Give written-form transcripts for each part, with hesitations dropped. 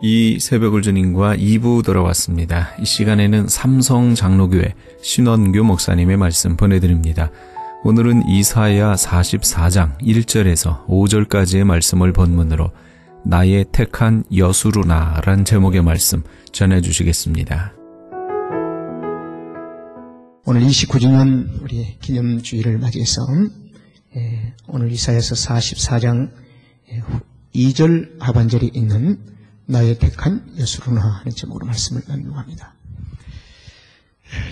이 새벽을 주님과 2부 돌아왔습니다. 이 시간에는 삼성장로교회 신원교 목사님의 말씀 보내드립니다. 오늘은 이사야 44장 1절에서 5절까지의 말씀을 본문으로 나의 택한 여수루나 란 제목의 말씀 전해주시겠습니다. 오늘 29주년 우리 기념주일을 맞이해서 오늘 이사야서 44장 2절 하반절이 있는 나의 택한 여수루나 하는 제목으로 말씀을 나누합니다.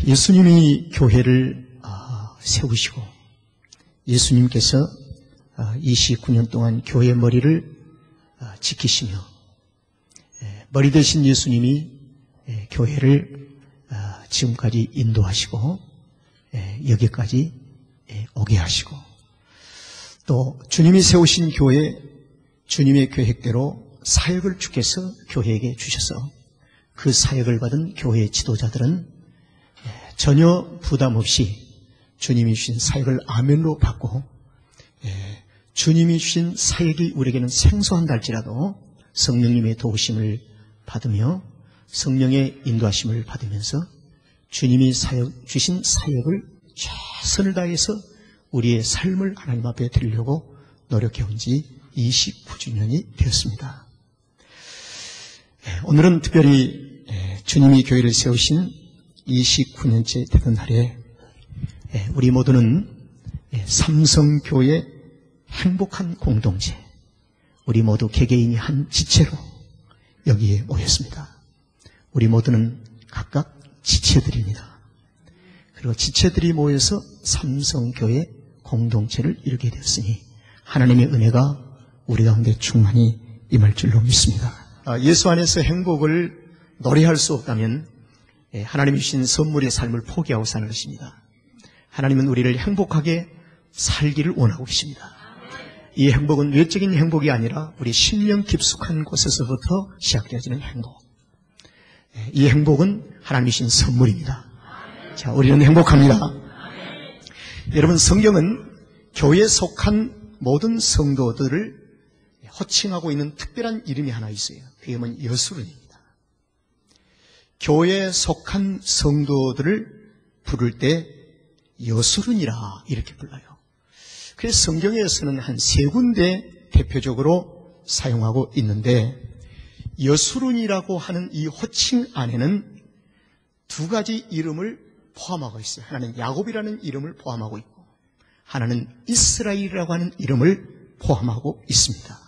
예수님이 교회를 세우시고 예수님께서 29년 동안 교회의 머리를 지키시며 머리 대신 예수님이 교회를 지금까지 인도하시고 여기까지 오게 하시고 또 주님이 세우신 교회 주님의 계획대로 사역을 주께서 교회에게 주셔서 그 사역을 받은 교회의 지도자들은 전혀 부담 없이 주님이 주신 사역을 아멘으로 받고 주님이 주신 사역이 우리에게는 생소한다 할지라도 성령님의 도우심을 받으며 성령의 인도하심을 받으면서 주님이 주신 사역을 최선을 다해서 우리의 삶을 하나님 앞에 드리려고 노력해온 지 29주년이 되었습니다. 오늘은 특별히 주님이 교회를 세우신 29년째 되던 날에 우리 모두는 삼성교회 행복한 공동체, 우리 모두 개개인이 한 지체로 여기에 모였습니다. 우리 모두는 각각 지체들입니다. 그리고 지체들이 모여서 삼성교회 공동체를 이루게 되었으니 하나님의 은혜가 우리 가운데 충만히 임할 줄로 믿습니다. 예수 안에서 행복을 노래할 수 없다면 하나님이 주신 선물의 삶을 포기하고 사는 것입니다. 하나님은 우리를 행복하게 살기를 원하고 계십니다. 이 행복은 외적인 행복이 아니라 우리 심령 깊숙한 곳에서부터 시작되어지는 행복. 이 행복은 하나님이 주신 선물입니다. 자, 우리는 행복합니다. 여러분, 성경은 교회에 속한 모든 성도들을 호칭하고 있는 특별한 이름이 하나 있어요. 그게 뭐냐? 여수룬입니다. 교회에 속한 성도들을 부를 때 여수룬이라 이렇게 불러요. 그래서 성경에서는 한 3군데 대표적으로 사용하고 있는데 여수룬이라고 하는 이 호칭 안에는 2가지 이름을 포함하고 있어요. 하나는 야곱이라는 이름을 포함하고 있고 하나는 이스라엘이라고 하는 이름을 포함하고 있습니다.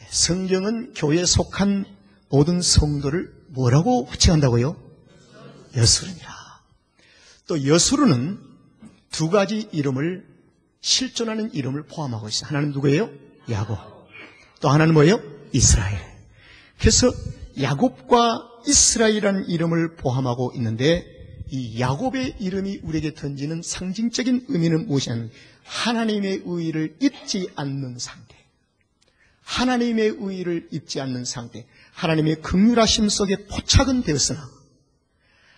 성경은 교회에 속한 모든 성도를 뭐라고 호칭한다고요? 여수룬이라. 또 여수룬은 2가지 이름을 실존하는 이름을 포함하고 있어요. 하나는 누구예요? 야곱. 또 하나는 뭐예요? 이스라엘. 그래서 야곱과 이스라엘이라는 이름을 포함하고 있는데 이 야곱의 이름이 우리에게 던지는 상징적인 의미는 무엇이냐면 하나님의 의의를 잊지 않는 상태. 하나님의 의의를 잊지 않는 상태. 하나님의 긍휼하심 속에 포착은 되었으나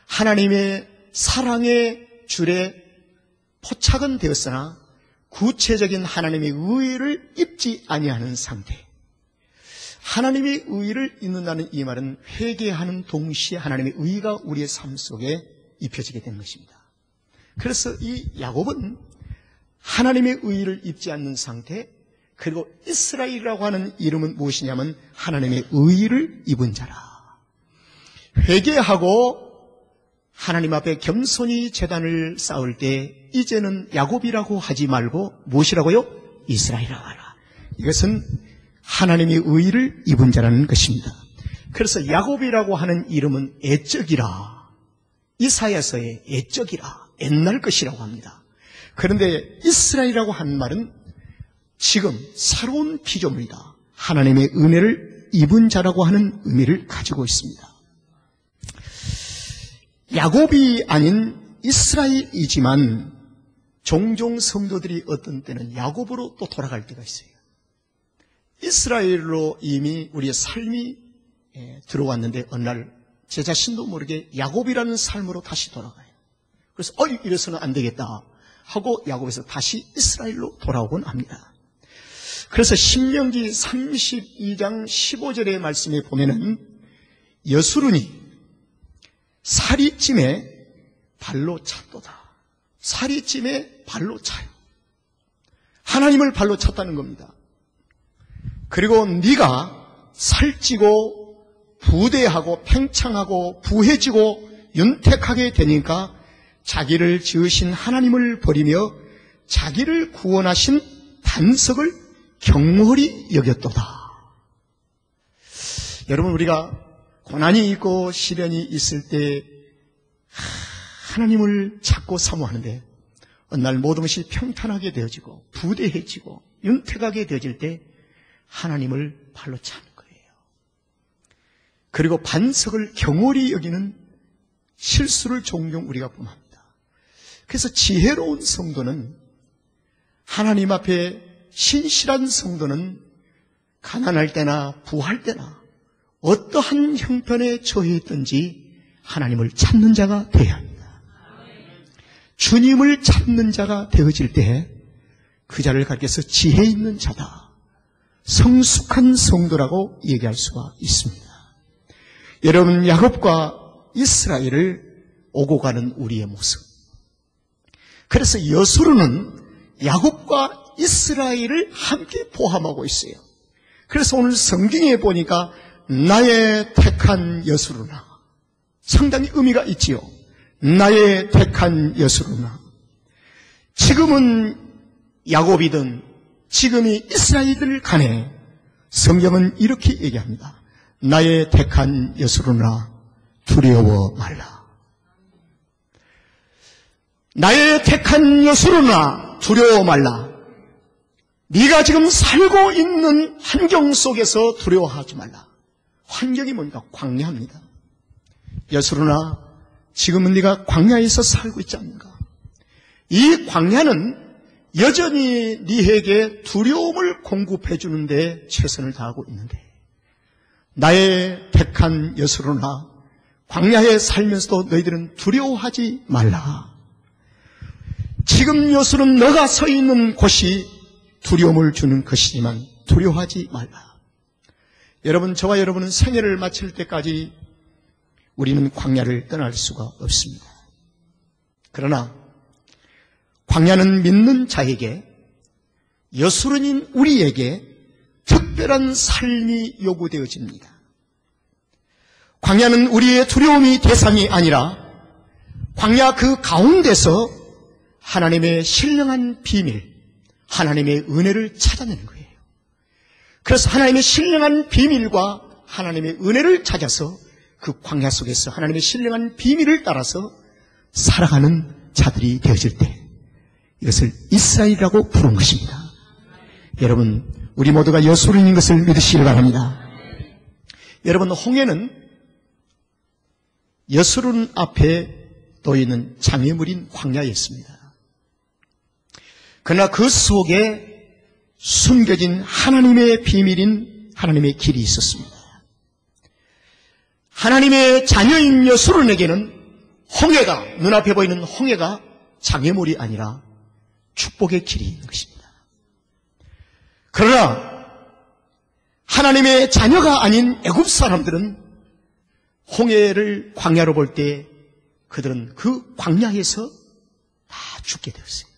하나님의 사랑의 줄에 포착은 되었으나 구체적인 하나님의 의의를 잊지 아니하는 상태. 하나님의 의의를 잊는다는 이 말은 회개하는 동시에 하나님의 의의가 우리의 삶 속에 입혀지게 되는 것입니다. 그래서 이 야곱은 하나님의 의의를 잊지 않는 상태, 그리고 이스라엘이라고 하는 이름은 무엇이냐면 하나님의 의의를 입은 자라. 회개하고 하나님 앞에 겸손히 제단을 쌓을 때 이제는 야곱이라고 하지 말고 무엇이라고요? 이스라엘이라고 하라. 이것은 하나님의 의의를 입은 자라는 것입니다. 그래서 야곱이라고 하는 이름은 애적이라. 이사야서의 애적이라. 옛날 것이라고 합니다. 그런데 이스라엘이라고 하는 말은 지금 새로운 피조물이다. 하나님의 은혜를 입은 자라고 하는 의미를 가지고 있습니다. 야곱이 아닌 이스라엘이지만 종종 성도들이 어떤 때는 야곱으로 또 돌아갈 때가 있어요. 이스라엘로 이미 우리의 삶이 들어왔는데 어느 날 제 자신도 모르게 야곱이라는 삶으로 다시 돌아가요. 그래서 이래서는 안 되겠다 하고 야곱에서 다시 이스라엘로 돌아오곤 합니다. 그래서 신명기 32장 15절의 말씀에 보면은 여수론이 사리찜에 발로 찼도다. 사리찜에 발로 차요. 하나님을 발로 찼다는 겁니다. 그리고 네가 살찌고 부대하고 팽창하고 부해지고 윤택하게 되니까 자기를 지으신 하나님을 버리며 자기를 구원하신 반석을 경홀히 여겼도다. 여러분, 우리가 고난이 있고 시련이 있을 때 하나님을 찾고 사모하는데 어느 날 모든 것이 평탄하게 되어지고 부대해지고 윤택하게 되어질 때 하나님을 발로 차는 거예요. 그리고 반석을 경홀히 여기는 실수를 종종 우리가 범합니다. 그래서 지혜로운 성도는, 하나님 앞에 신실한 성도는 가난할 때나 부할 때나 어떠한 형편에 처해 있든지 하나님을 찾는 자가 되어야 합니다. 주님을 찾는 자가 되어질 때 그 자를 가리켜서 지혜 있는 자다, 성숙한 성도라고 얘기할 수가 있습니다. 여러분, 야곱과 이스라엘을 오고 가는 우리의 모습. 그래서 여수론은 야곱과 이스라엘을 함께 포함하고 있어요. 그래서 오늘 성경에 보니까 나의 택한 여수로나, 상당히 의미가 있지요. 나의 택한 여수로나. 지금은 야곱이든 지금이 이스라엘들 간에 성경은 이렇게 얘기합니다. 나의 택한 여수로나 두려워 말라. 나의 택한 여수로나 두려워 말라. 네가 지금 살고 있는 환경 속에서 두려워하지 말라. 환경이 뭔가? 광야입니다. 여수로나 지금은 네가 광야에서 살고 있지 않는가? 이 광야는 여전히 네에게 두려움을 공급해 주는데 최선을 다하고 있는데, 나의 택한 여수로나 광야에 살면서도 너희들은 두려워하지 말라. 지금 여수는 너가 서 있는 곳이 두려움을 주는 것이지만 두려워하지 말라. 여러분, 저와 여러분은 생애를 마칠 때까지 우리는 광야를 떠날 수가 없습니다. 그러나 광야는 믿는 자에게, 여수론인 우리에게 특별한 삶이 요구되어집니다. 광야는 우리의 두려움이 대상이 아니라 광야 그 가운데서 하나님의 신령한 비밀, 하나님의 은혜를 찾아내는 거예요. 그래서 하나님의 신령한 비밀과 하나님의 은혜를 찾아서 그 광야 속에서 하나님의 신령한 비밀을 따라서 살아가는 자들이 되어질 때 이것을 이스라엘이라고 부른 것입니다. 여러분, 우리 모두가 여수론인 것을 믿으시길 바랍니다. 여러분, 홍해는 여수론 앞에 놓이는 장애물인 광야였습니다. 그러나 그 속에 숨겨진 하나님의 비밀인 하나님의 길이 있었습니다. 하나님의 자녀인 여수론에게는 홍해가, 눈앞에 보이는 홍해가 장애물이 아니라 축복의 길이 있는 것입니다. 그러나 하나님의 자녀가 아닌 애굽 사람들은 홍해를 광야로 볼 때 그들은 그 광야에서 다 죽게 되었어요.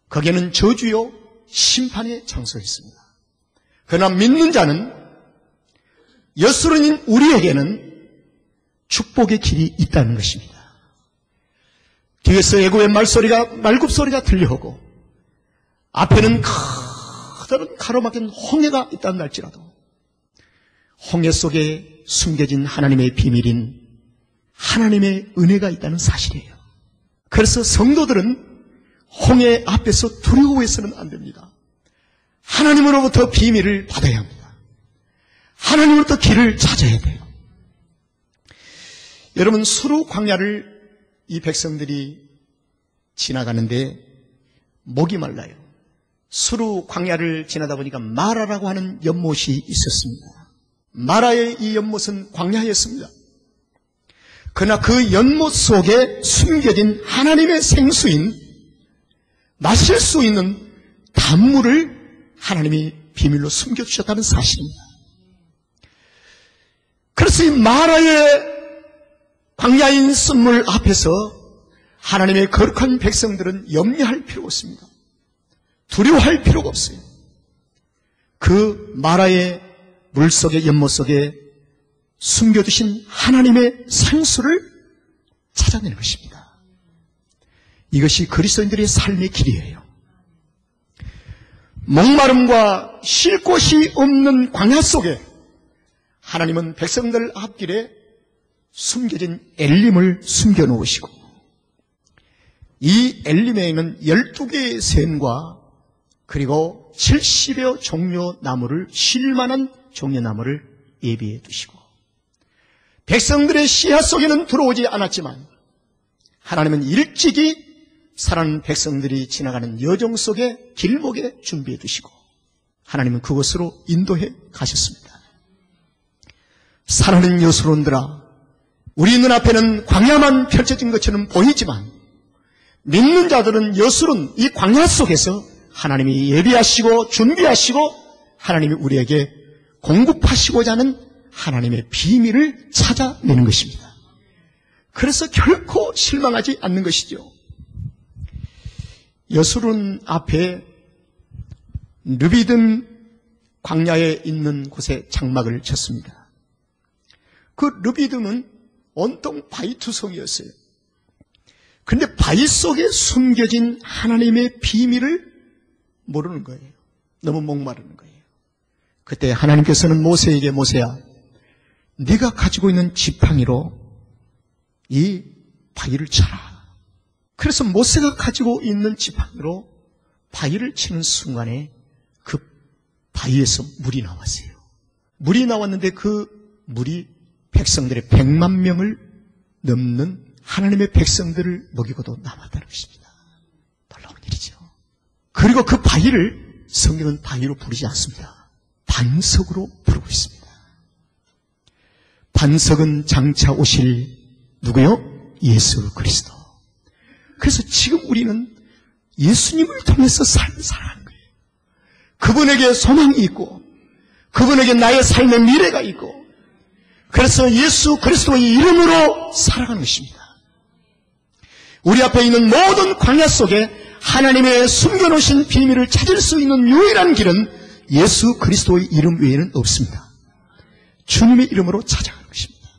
거기에는 저주요 심판의 장소였습니다. 그러나 믿는 자는, 여수론인 우리에게는 축복의 길이 있다는 것입니다. 뒤에서 애굽의 말굽소리가 들려오고 앞에는 커다란 가로막힌 홍해가 있다는 날지라도 홍해 속에 숨겨진 하나님의 비밀인 하나님의 은혜가 있다는 사실이에요. 그래서 성도들은 홍해 앞에서 두려워해서는 안 됩니다. 하나님으로부터 비밀을 받아야 합니다. 하나님으로부터 길을 찾아야 돼요. 여러분, 수르 광야를 이 백성들이 지나가는데 목이 말라요. 수르 광야를 지나다 보니까 마라라고 하는 연못이 있었습니다. 마라의 이 연못은 광야였습니다. 그러나 그 연못 속에 숨겨진 하나님의 생수인, 마실 수 있는 단물을 하나님이 비밀로 숨겨주셨다는 사실입니다. 그래서 이 마라의 광야인 썸물 앞에서 하나님의 거룩한 백성들은 염려할 필요가 없습니다. 두려워할 필요가 없어요. 그 마라의 물속의 연못 속에 숨겨두신 하나님의 생수를 찾아내는 것입니다. 이것이 그리스도인들의 삶의 길이에요. 목마름과 쉴 곳이 없는 광야 속에 하나님은 백성들 앞길에 숨겨진 엘림을 숨겨놓으시고 이 엘림에는 12개의 샘과 그리고 70여 종려 나무를 쉴만한 종려 나무를 예비해 두시고 백성들의 시야 속에는 들어오지 않았지만 하나님은 일찍이 살아난 백성들이 지나가는 여정 속에 길목에 준비해 두시고 하나님은 그곳으로 인도해 가셨습니다. 사랑하는 여수론들아, 우리 눈앞에는 광야만 펼쳐진 것처럼 보이지만 믿는 자들은 여수론 이 광야 속에서 하나님이 예비하시고 준비하시고 하나님이 우리에게 공급하시고자 하는 하나님의 비밀을 찾아내는 것입니다. 그래서 결코 실망하지 않는 것이죠. 여수론 앞에 르비딤 광야에 있는 곳에 장막을 쳤습니다. 그 르비딤은 온통 바위투성이었어요. 그런데 바위 속에 숨겨진 하나님의 비밀을 모르는 거예요. 너무 목마르는 거예요. 그때 하나님께서는 모세에게 모세야, 네가 가지고 있는 지팡이로 이 바위를 쳐라. 그래서 모세가 가지고 있는 지팡이로 바위를 치는 순간에 그 바위에서 물이 나왔어요. 물이 나왔는데 그 물이 백성들의 100만 명을 넘는 하나님의 백성들을 먹이고도 남았다는 것입니다. 놀라운 일이죠. 그리고 그 바위를 성경은 바위로 부르지 않습니다. 반석으로 부르고 있습니다. 반석은 장차 오실 누구요? 예수 그리스도. 그래서 지금 우리는 예수님을 통해서 삶을 살아가는 거예요. 그분에게 소망이 있고 그분에게 나의 삶의 미래가 있고 그래서 예수 그리스도의 이름으로 살아가는 것입니다. 우리 앞에 있는 모든 광야 속에 하나님의 숨겨놓으신 비밀을 찾을 수 있는 유일한 길은 예수 그리스도의 이름 외에는 없습니다. 주님의 이름으로 찾아가는 것입니다.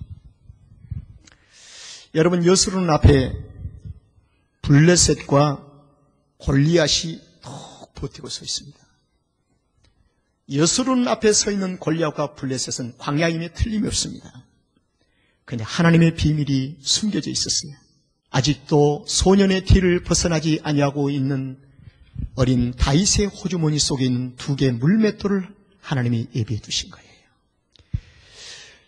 여러분, 여수론 앞에 블레셋과 골리앗이 톡 버티고 서 있습니다. 여수론 앞에 서 있는 골리앗과 블레셋은 광야임에 틀림이 없습니다. 그런데 하나님의 비밀이 숨겨져 있었어요. 아직도 소년의 뒤를 벗어나지 아니하고 있는 어린 다윗의 호주머니 속에 있는 2개의 물맷돌을 하나님이 예비해 두신 거예요.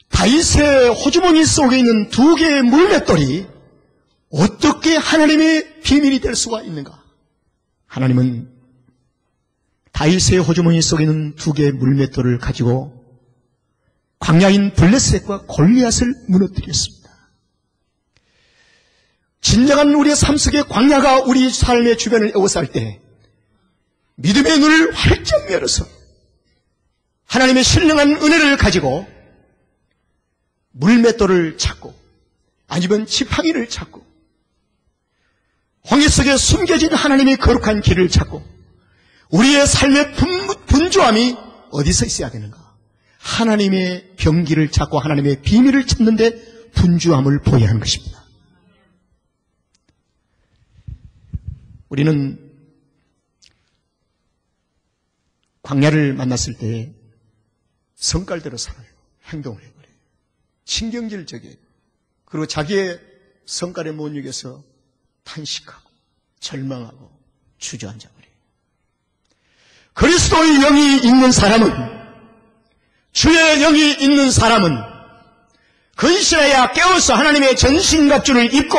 다윗의 호주머니 속에 있는 2개의 물맷돌이 어떻게 하나님의 비밀이 될 수가 있는가? 하나님은 다윗의 호주머니 속에 있는 2개의 물맷돌을 가지고 광야인 블레셋과 골리앗을 무너뜨렸습니다. 진정한 우리의 삶 속에 광야가 우리 삶의 주변을 에워쌀 때 믿음의 눈을 활짝 열어서 하나님의 신령한 은혜를 가지고 물맷돌을 찾고 아니면 지팡이를 찾고 황해 속에 숨겨진 하나님의 거룩한 길을 찾고 우리의 삶의 분주함이 어디서 있어야 되는가? 하나님의 경기를 찾고 하나님의 비밀을 찾는데 분주함을 보여야 하는 것입니다. 우리는 광야를 만났을 때 성깔대로 살아요. 행동을 해버려요. 신경질적이에요. 그리고 자기의 성깔에 못 이겨서 탄식하고 절망하고 주저앉아버려요. 그리스도의 영이 있는 사람은, 주의 영이 있는 사람은 근신하여 깨어서 하나님의 전신갑주를 입고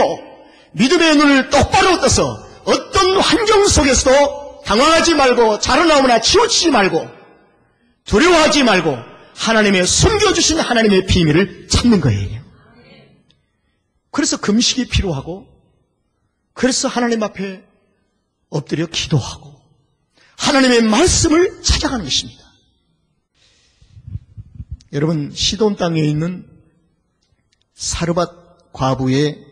믿음의 눈을 똑바로 떠서 어떤 환경 속에서도 당황하지 말고 자라나오나 치우치지 말고 두려워하지 말고 하나님의 숨겨주신 하나님의 비밀을 찾는 거예요. 그래서 금식이 필요하고 그래서 하나님 앞에 엎드려 기도하고 하나님의 말씀을 찾아가는 것입니다. 여러분, 시돈 땅에 있는 사르밧 과부의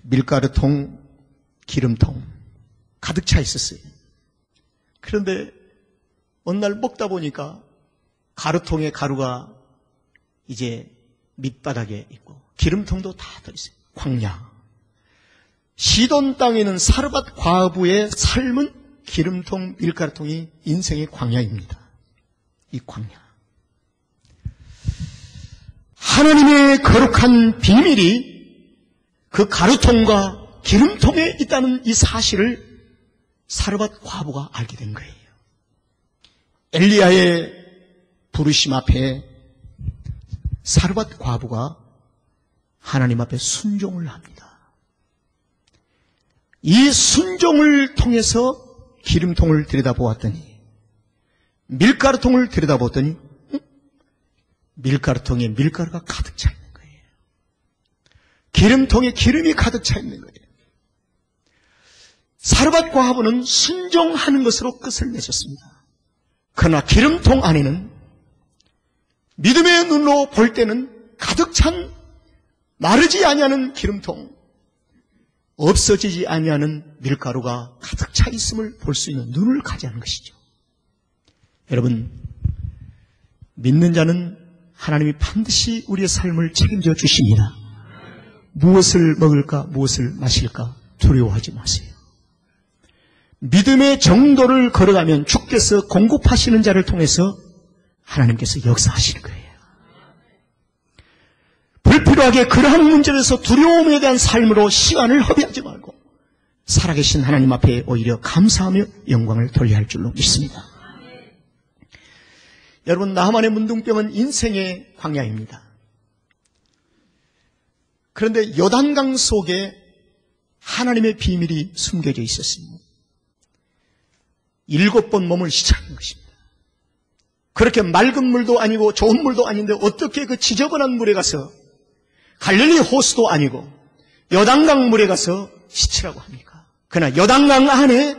밀가루통, 기름통 가득 차 있었어요. 그런데 어느 날 먹다 보니까 가루통에 가루가 이제 밑바닥에 있고 기름통도 다 들어있어요. 광야. 시돈 땅에 있는 사르밧 과부의 삶은 기름통, 밀가루통이 인생의 광야입니다. 이 광야. 하나님의 거룩한 비밀이 그 가루통과 기름통에 있다는 이 사실을 사르밧 과부가 알게 된 거예요. 엘리야의 부르심 앞에 사르밧 과부가 하나님 앞에 순종을 합니다. 이 순종을 통해서 기름통을 들여다보았더니, 밀가루통을 들여다보았더니 밀가루통에 밀가루가 가득 차 있는 거예요. 기름통에 기름이 가득 차 있는 거예요. 사르밧 과부는 순종하는 것으로 끝을 맺었습니다. 그러나 기름통 안에는 믿음의 눈으로 볼 때는 가득 찬 마르지 아니하는 기름통, 없어지지 아니하는 밀가루가 가득 차 있음을 볼 수 있는 눈을 가지는 것이죠. 여러분, 믿는 자는 하나님이 반드시 우리의 삶을 책임져 주십니다. 무엇을 먹을까, 무엇을 마실까 두려워하지 마세요. 믿음의 정도를 걸어가면 주께서 공급하시는 자를 통해서 하나님께서 역사하시는 거예요. 불필요하게 그러한 문제에서 두려움에 대한 삶으로 시간을 허비하지 말고 살아계신 하나님 앞에 오히려 감사하며 영광을 돌려야 할 줄로 믿습니다. 여러분, 나하만의 문둥병은 인생의 광야입니다. 그런데 요단강 속에 하나님의 비밀이 숨겨져 있었습니다. 7번 몸을 씻어낸 것입니다. 그렇게 맑은 물도 아니고 좋은 물도 아닌데 어떻게 그 지저분한 물에 가서, 갈릴리 호수도 아니고 요단강 물에 가서 씻으라고 합니까? 그러나 요단강 안에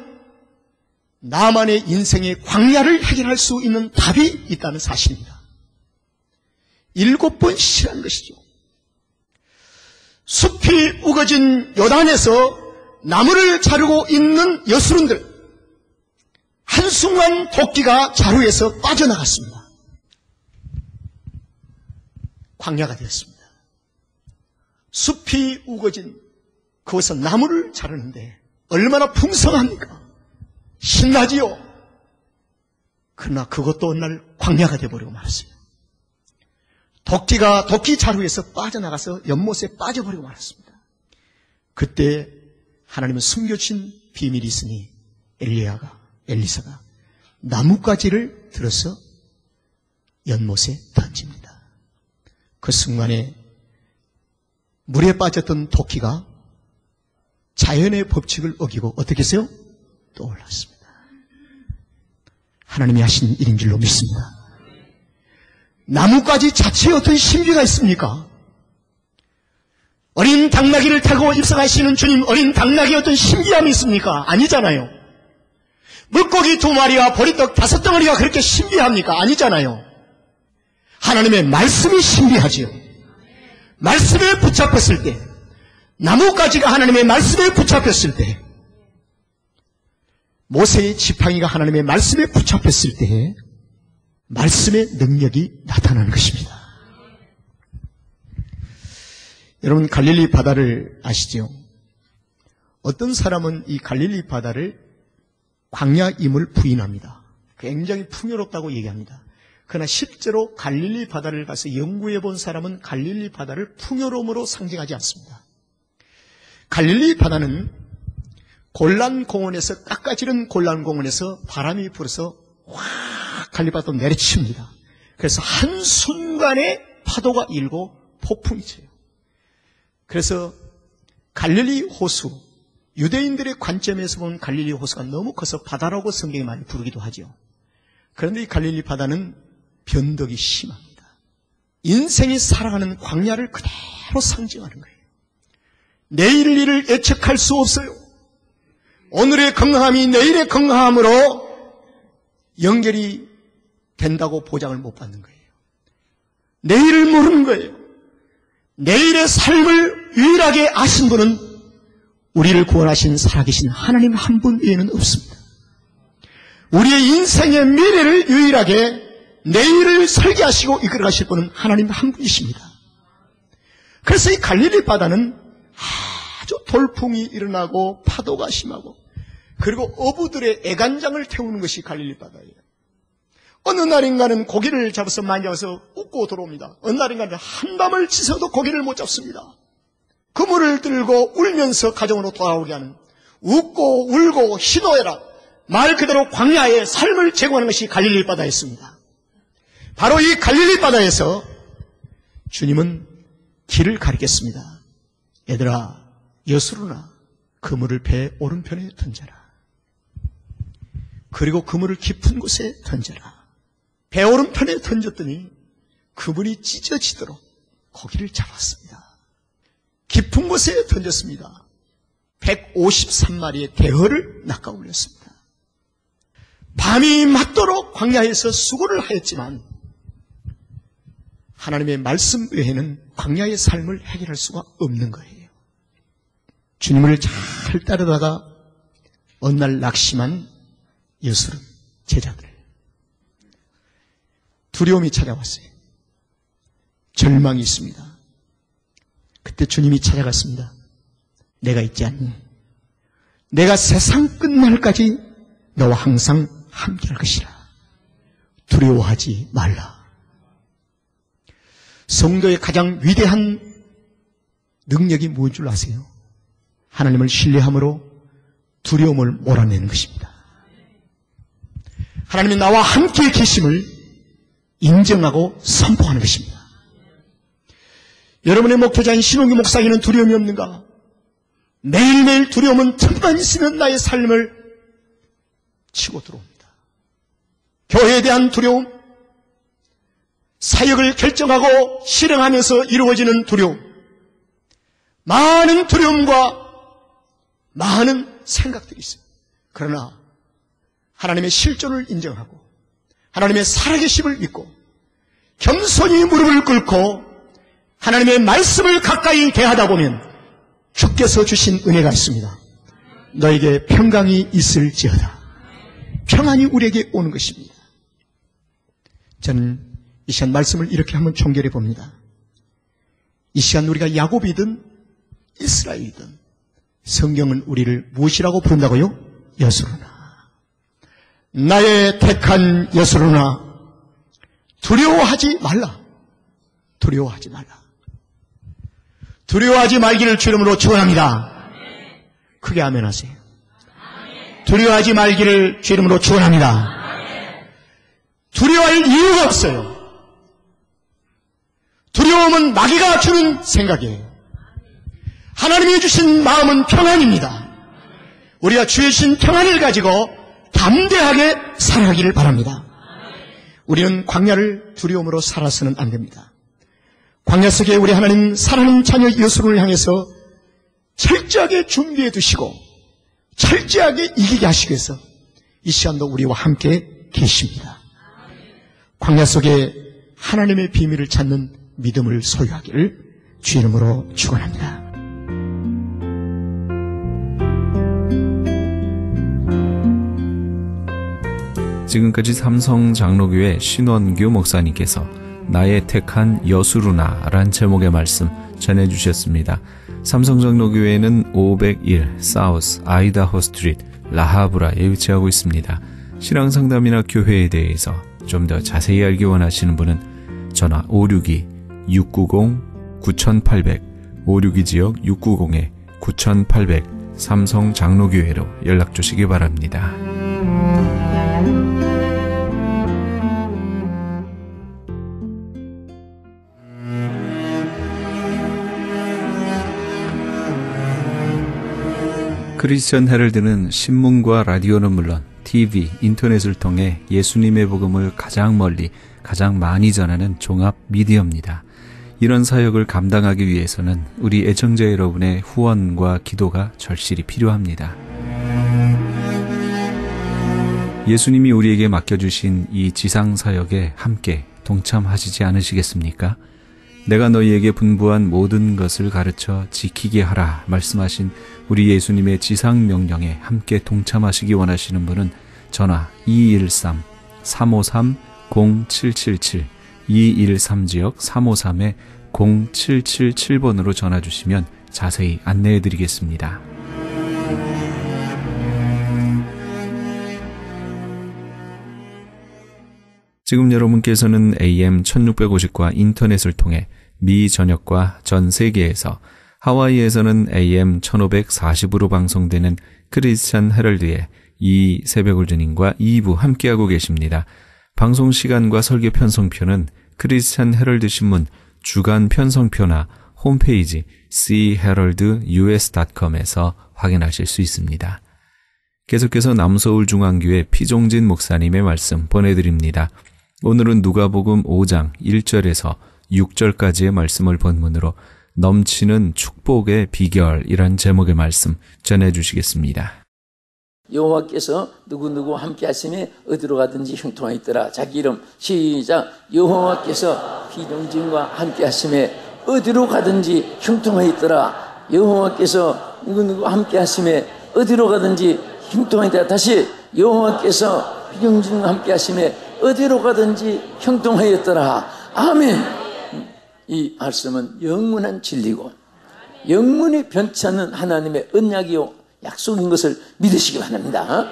나만의 인생의 광야를 해결할 수 있는 답이 있다는 사실입니다. 7번 씻으라는 것이죠. 숲이 우거진 요단에서 나무를 자르고 있는 여수론들, 한순간 도끼가 자루에서 빠져나갔습니다. 광야가 되었습니다. 숲이 우거진 그곳에서 나무를 자르는데 얼마나 풍성합니까? 신나지요? 그러나 그것도 어느 날 광야가 되어버리고 말았어요. 도끼가 도끼 자루에서 빠져나가서 연못에 빠져버리고 말았습니다. 그때 하나님은 숨겨진 비밀이 있으니 엘리사가 나뭇가지를 들어서 연못에 던집니다. 그 순간에 물에 빠졌던 도끼가 자연의 법칙을 어기고 어떻게 했어요? 떠올랐습니다. 하나님이 하신 일인 줄로 믿습니다. 나뭇가지 자체에 어떤 신비가 있습니까? 어린 당나귀를 타고 입성하시는 주님, 어린 당나귀에 어떤 신비함이 있습니까? 아니잖아요. 물고기 2마리와 보리떡 5덩어리가 그렇게 신비합니까? 아니잖아요. 하나님의 말씀이 신비하지요. 말씀에 붙잡혔을 때, 나뭇가지가 하나님의 말씀에 붙잡혔을 때, 모세의 지팡이가 하나님의 말씀에 붙잡혔을 때 말씀의 능력이 나타나는 것입니다. 여러분, 갈릴리 바다를 아시죠? 어떤 사람은 이 갈릴리 바다를 광야임을 부인합니다. 굉장히 풍요롭다고 얘기합니다. 그러나 실제로 갈릴리 바다를 가서 연구해 본 사람은 갈릴리 바다를 풍요로움으로 상징하지 않습니다. 갈릴리 바다는 골란공원에서, 깎아지른 골란공원에서 바람이 불어서 확 갈릴리바다로 내리칩니다. 그래서 한순간에 파도가 일고 폭풍이 쳐요. 그래서 갈릴리 호수, 유대인들의 관점에서 보면 갈릴리 호수가 너무 커서 바다라고 성경에 많이 부르기도 하죠. 그런데 이 갈릴리 바다는 변덕이 심합니다. 인생이 살아가는 광야를 그대로 상징하는 거예요. 내일 일을 예측할 수 없어요. 오늘의 건강함이 내일의 건강함으로 연결이 된다고 보장을 못 받는 거예요. 내일을 모르는 거예요. 내일의 삶을 유일하게 아신 분은 우리를 구원하신 살아계신 하나님 한 분 외에는 없습니다. 우리의 인생의 미래를 유일하게 내일을 설계하시고 이끌어가실 분은 하나님 한 분이십니다. 그래서 이 갈릴리 바다는 아주 돌풍이 일어나고 파도가 심하고 그리고 어부들의 애간장을 태우는 것이 갈릴리 바다예요. 어느 날인가는 고기를 잡아서 많이 잡아서 웃고 들어옵니다. 어느 날인가는 한밤을 지새도 고기를 못 잡습니다. 그물을 들고 울면서 가정으로 돌아오게 하는 웃고 울고 희노애락 말 그대로 광야의 삶을 제공하는 것이 갈릴리 바다였습니다. 바로 이 갈릴리 바다에서 주님은 길을 가리켰습니다. 얘들아 여수로나 그물을 배 오른편에 던져라. 그리고 그물을 깊은 곳에 던져라. 배 오른편에 던졌더니 그물이 찢어지도록 고기를 잡았습니다. 깊은 곳에 던졌습니다. 153마리의 대어를 낚아 올렸습니다. 밤이 맞도록 광야에서 수고를 하였지만 하나님의 말씀 외에는 광야의 삶을 해결할 수가 없는 거예요. 주님을 잘 따르다가 어느 날 낙심한 여수른 제자들 두려움이 찾아왔어요. 절망이 있습니다. 그때 주님이 찾아갔습니다. 내가 있지 않니? 내가 세상 끝날까지 너와 항상 함께할 것이라. 두려워하지 말라. 성도의 가장 위대한 능력이 무엇인 줄 아세요? 하나님을 신뢰함으로 두려움을 몰아내는 것입니다. 하나님이 나와 함께 계심을 인정하고 선포하는 것입니다. 여러분의 목회자인 신홍규 목사에게는 두려움이 없는가? 매일매일 두려움은 틈만 있으면 나의 삶을 치고 들어옵니다. 교회에 대한 두려움, 사역을 결정하고 실행하면서 이루어지는 두려움, 많은 두려움과 많은 생각들이 있어요. 그러나 하나님의 실존을 인정하고 하나님의 살아계심을 믿고 겸손히 무릎을 꿇고 하나님의 말씀을 가까이 대하다 보면 주께서 주신 은혜가 있습니다. 너에게 평강이 있을지어다. 평안이 우리에게 오는 것입니다. 저는 이 시간 말씀을 이렇게 한번 종결해 봅니다. 이 시간 우리가 야곱이든 이스라엘이든 성경은 우리를 무엇이라고 부른다고요? 여수로나. 나의 택한 여수로나 두려워하지 말라. 두려워하지 말라. 두려워하지 말기를 주 이름으로 축원합니다. 크게 아멘 하세요. 두려워하지 말기를 주 이름으로 축원합니다. 두려워할 이유가 없어요. 두려움은 마귀가 주는 생각이에요. 하나님이 주신 마음은 평안입니다. 우리가 주의 주신 평안을 가지고 담대하게 살아가기를 바랍니다. 우리는 광야를 두려움으로 살아서는 안 됩니다. 광야 속에 우리 하나님 사랑하는 자녀 여수를 향해서 철저하게 준비해 두시고 철저하게 이기게 하시기 위해서 이 시간도 우리와 함께 계십니다. 광야 속에 하나님의 비밀을 찾는 믿음을 소유하기를 주 이름으로 축원합니다. 지금까지 삼성장로교회 신원규 목사님께서 나의 택한 여수루나란 제목의 말씀 전해주셨습니다. 삼성장로교회는 501 사우스 아이다호 스트리트 라하브라에 위치하고 있습니다. 신앙상담이나 교회에 대해서 좀 더 자세히 알기 원하시는 분은 전화 562-690-9800 562지역 690-9800 삼성장로교회로 연락주시기 바랍니다. 크리스천 헤럴드는 신문과 라디오는 물론 TV, 인터넷을 통해 예수님의 복음을 가장 멀리, 가장 많이 전하는 종합 미디어입니다. 이런 사역을 감당하기 위해서는 우리 애청자 여러분의 후원과 기도가 절실히 필요합니다. 예수님이 우리에게 맡겨주신 이 지상사역에 함께 동참하시지 않으시겠습니까? 내가 너희에게 분부한 모든 것을 가르쳐 지키게 하라 말씀하신 우리 예수님의 지상명령에 함께 동참하시기 원하시는 분은 전화 213-353-0777 213지역 353-0777번으로 전화 주시면 자세히 안내해 드리겠습니다. 지금 여러분께서는 AM 1650과 인터넷을 통해 미 전역과 전 세계에서, 하와이에서는 AM 1540으로 방송되는 크리스찬 헤럴드의 이 새벽을 주님과 2부 함께하고 계십니다. 방송 시간과 설교 편성표는 크리스찬 헤럴드 신문 주간 편성표나 홈페이지 chaheraldus.com에서 확인하실 수 있습니다. 계속해서 남서울중앙교회 피종진 목사님의 말씀 보내드립니다. 오늘은 누가복음 5장 1절에서 6절까지의 말씀을 본문으로 넘치는 축복의 비결이란 제목의 말씀 전해주시겠습니다. 여호와께서 누구누구 함께 하심에 어디로 가든지 형통하여 있더라. 자기 이름 시작. 여호와께서 피종진과 함께 하심에 어디로 가든지 형통하여 있더라. 여호와께서 누구누구 함께 하심에 어디로 가든지 형통하여 있더라. 다시 여호와께서 피종진과 함께 하심에 어디로 가든지 형통하였더라. 아멘. 이 말씀은 영원한 진리고 영원히 변치 않는 하나님의 언약이요 약속인 것을 믿으시기 바랍니다.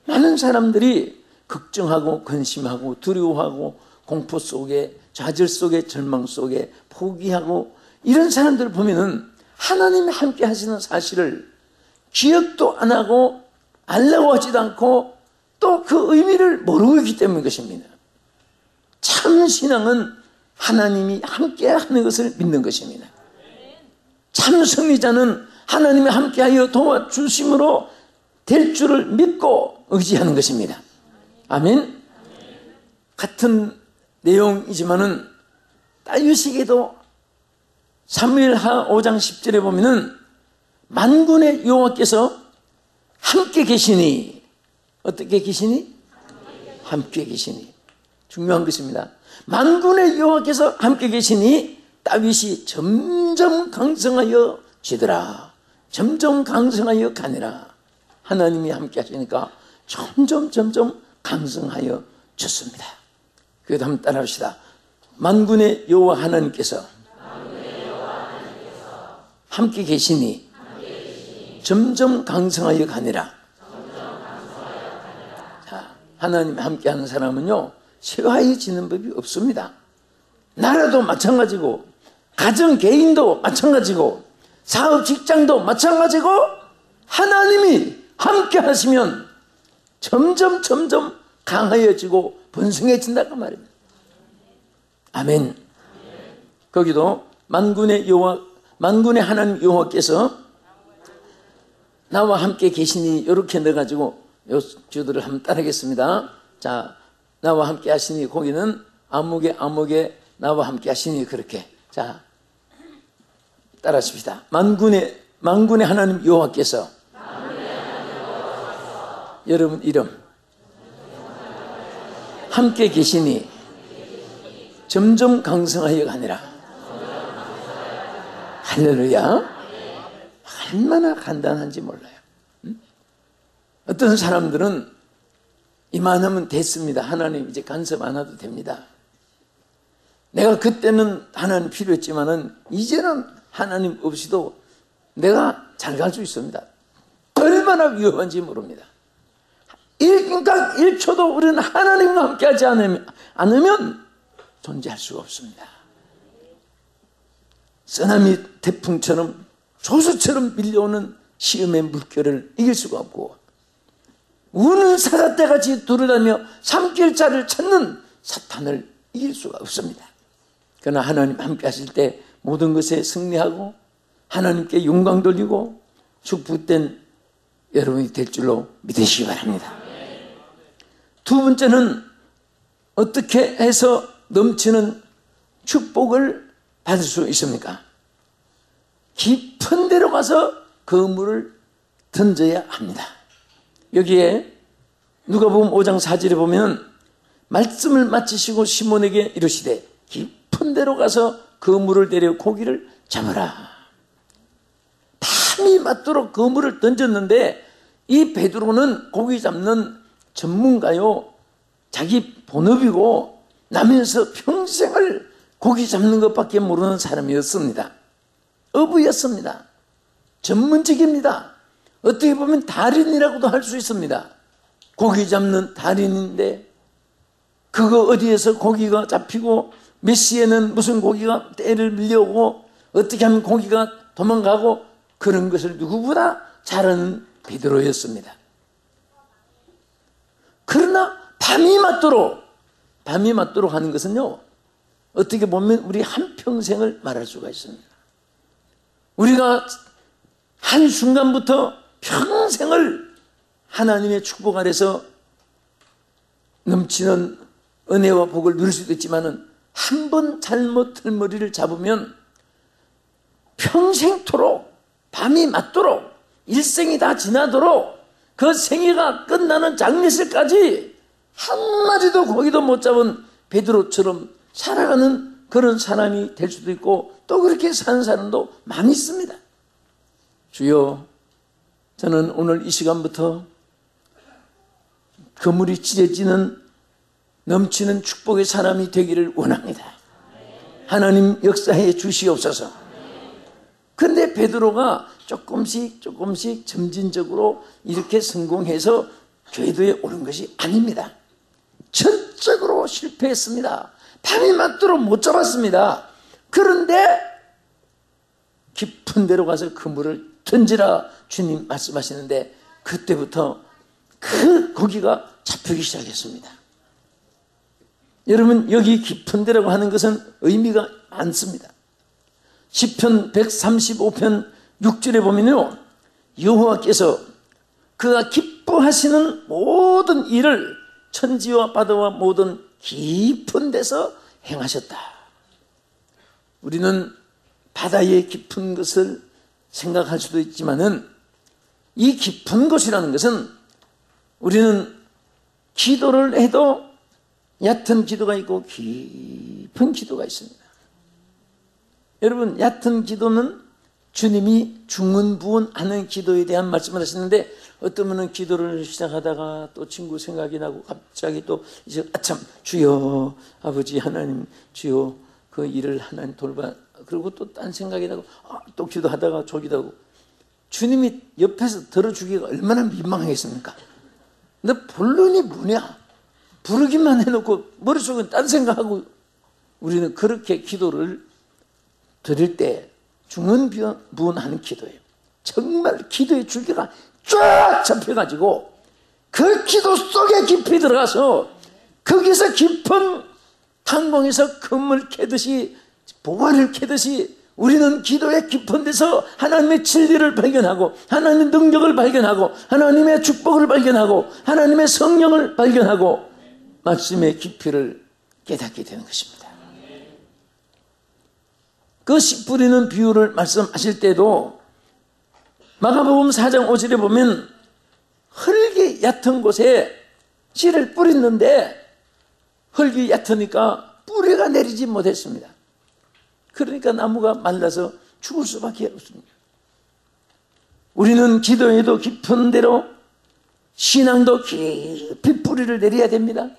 많은 사람들이 걱정하고 근심하고 두려워하고 공포 속에 좌절 속에 절망 속에 포기하고 이런 사람들을 보면은 하나님이 함께 하시는 사실을 기억도 안 하고 알려고 하지도 않고 또 그 의미를 모르고 있기 때문인 것입니다. 참 신앙은 하나님이 함께 하는 것을 믿는 것입니다. 참 승리자는 하나님이 함께하여 도와주심으로 될 줄을 믿고 의지하는 것입니다. 아멘. 같은 내용이지만은 다윗에게도 사무엘하 5장 10절에 보면은 만군의 여호와께서 함께 계시니, 어떻게 계시니? 함께 계시니. 중요한 것입니다. 만군의 여호와께서 함께 계시니 다윗이 점점 강성하여 지더라. 점점 강성하여 가니라. 하나님이 함께 하시니까 점점 강성하여 졌습니다. 그래도 한번 따라합시다. 만군의 여호와 하나님께서 함께 계시니 점점 강성하여 가니라. 자, 하나님이 함께하는 사람은요 쇠화해지는 법이 없습니다. 나라도 마찬가지고 가정 개인도 마찬가지고 사업 직장도 마찬가지고 하나님이 함께 하시면 점점 강하여지고 번성해진다고 말입니다. 아멘. 거기도 만군의 하나님 여호와께서 나와 함께 계시니 이렇게 넣어가지고 요 주들을 한번 따르겠습니다. 자, 나와 함께 하시니 거기는 아무개 나와 함께 하시니 그렇게. 자, 따라하십시다. 만군의 하나님 여호와께서 여러분 이름 함께 계시니 점점 강성하여 가니라. 할렐루야. 얼마나 간단한지 몰라요. 어떤 사람들은 이만하면 됐습니다. 하나님 이제 간섭 안 해도 됩니다. 내가 그때는 하나님 필요했지만은 이제는 하나님 없이도 내가 잘 갈 수 있습니다. 얼마나 위험한지 모릅니다. 일각 1초도 우리는 하나님과 함께하지 않으면 존재할 수가 없습니다. 쓰나미 태풍처럼 조수처럼 밀려오는 시험의 물결을 이길 수가 없고 우는 사자떼같이 두루다니며 삼킬자를 찾는 사탄을 이길 수가 없습니다. 그러나 하나님 함께 하실 때 모든 것에 승리하고 하나님께 영광 돌리고 축복된 여러분이 될 줄로 믿으시기 바랍니다. 두 번째는 어떻게 해서 넘치는 축복을 받을 수 있습니까? 깊은 데로 가서 그 물을 던져야 합니다. 여기에 누가복음 5장 4절에 보면 말씀을 마치시고 시몬에게 이르시되 깊은 데로 가서 그물을 내려 고기를 잡아라. 밤이 맞도록 그물을 던졌는데 이 베드로는 고기 잡는 전문가요, 자기 본업이고 나면서 평생을 고기 잡는 것밖에 모르는 사람이었습니다. 어부였습니다. 전문직입니다. 어떻게 보면 달인이라고도 할 수 있습니다. 고기 잡는 달인인데 그거 어디에서 고기가 잡히고 몇 시에는 무슨 고기가 떼를 밀려오고 어떻게 하면 고기가 도망가고 그런 것을 누구보다 잘 아는 베드로였습니다. 그러나 밤이 맞도록 하는 것은요, 어떻게 보면 우리 한평생을 말할 수가 있습니다. 우리가 한순간부터 평생을 하나님의 축복 아래서 넘치는 은혜와 복을 누릴 수도 있지만은 한 번 잘못 털머리를 잡으면 평생토록 밤이 맞도록 일생이 다 지나도록 그 생애가 끝나는 장례식까지 한 마리도 고기도 못 잡은 베드로처럼 살아가는 그런 사람이 될 수도 있고 또 그렇게 사는 사람도 많이 있습니다. 주여, 저는 오늘 이 시간부터 그물이 찢어지는 넘치는 축복의 사람이 되기를 원합니다. 하나님 역사해 주시옵소서. 그런데 베드로가 조금씩 점진적으로 이렇게 성공해서 궤도에 오른 것이 아닙니다. 전적으로 실패했습니다. 밤이 맞도록 못 잡았습니다. 그런데 깊은 데로 가서 그물을 던지라 주님 말씀하시는데 그때부터 그 고기가 잡히기 시작했습니다. 여러분, 여기 깊은 데라고 하는 것은 의미가 많습니다. 시편 135편 6절에 보면요, 여호와께서 그가 기뻐하시는 모든 일을 천지와 바다와 모든 깊은 데서 행하셨다. 우리는 바다의 깊은 것을 생각할 수도 있지만은 이 깊은 곳이라는 것은 우리는 기도를 해도 얕은 기도가 있고 깊은 기도가 있습니다. 여러분, 얕은 기도는 주님이 중언부언하는 기도에 대한 말씀을 하시는데 어떤 분은 기도를 시작하다가 또 친구 생각이 나고 갑자기 또 이제 아참 주여 아버지 하나님 주여 그 일을 하나님 돌봐, 그리고 또 딴 생각이 나고 또 기도하다가 졸기도 하고 주님이 옆에서 들어주기가 얼마나 민망하겠습니까? 근데 본론이 뭐냐? 부르기만 해놓고 머릿속은 딴 생각하고 우리는 그렇게 기도를 드릴 때 중언부언하는 기도예요. 정말 기도의 줄기가 쫙 잡혀가지고 그 기도 속에 깊이 들어가서 거기서 깊은 탄광에서 금을 캐듯이 보화를 캐듯이 우리는 기도의 깊은 데서 하나님의 진리를 발견하고 하나님의 능력을 발견하고 하나님의 축복을 발견하고 하나님의 성령을 발견하고 말씀의 깊이를 깨닫게 되는 것입니다. 그 씨 뿌리는 비유를 말씀하실 때도 마가복음 4장 5절에 보면 흙이 얕은 곳에 씨를 뿌렸는데 흙이 얕으니까 뿌리가 내리지 못했습니다. 그러니까 나무가 말라서 죽을 수밖에 없습니다. 우리는 기도에도 깊은 대로 신앙도 깊이 뿌리를 내려야 됩니다.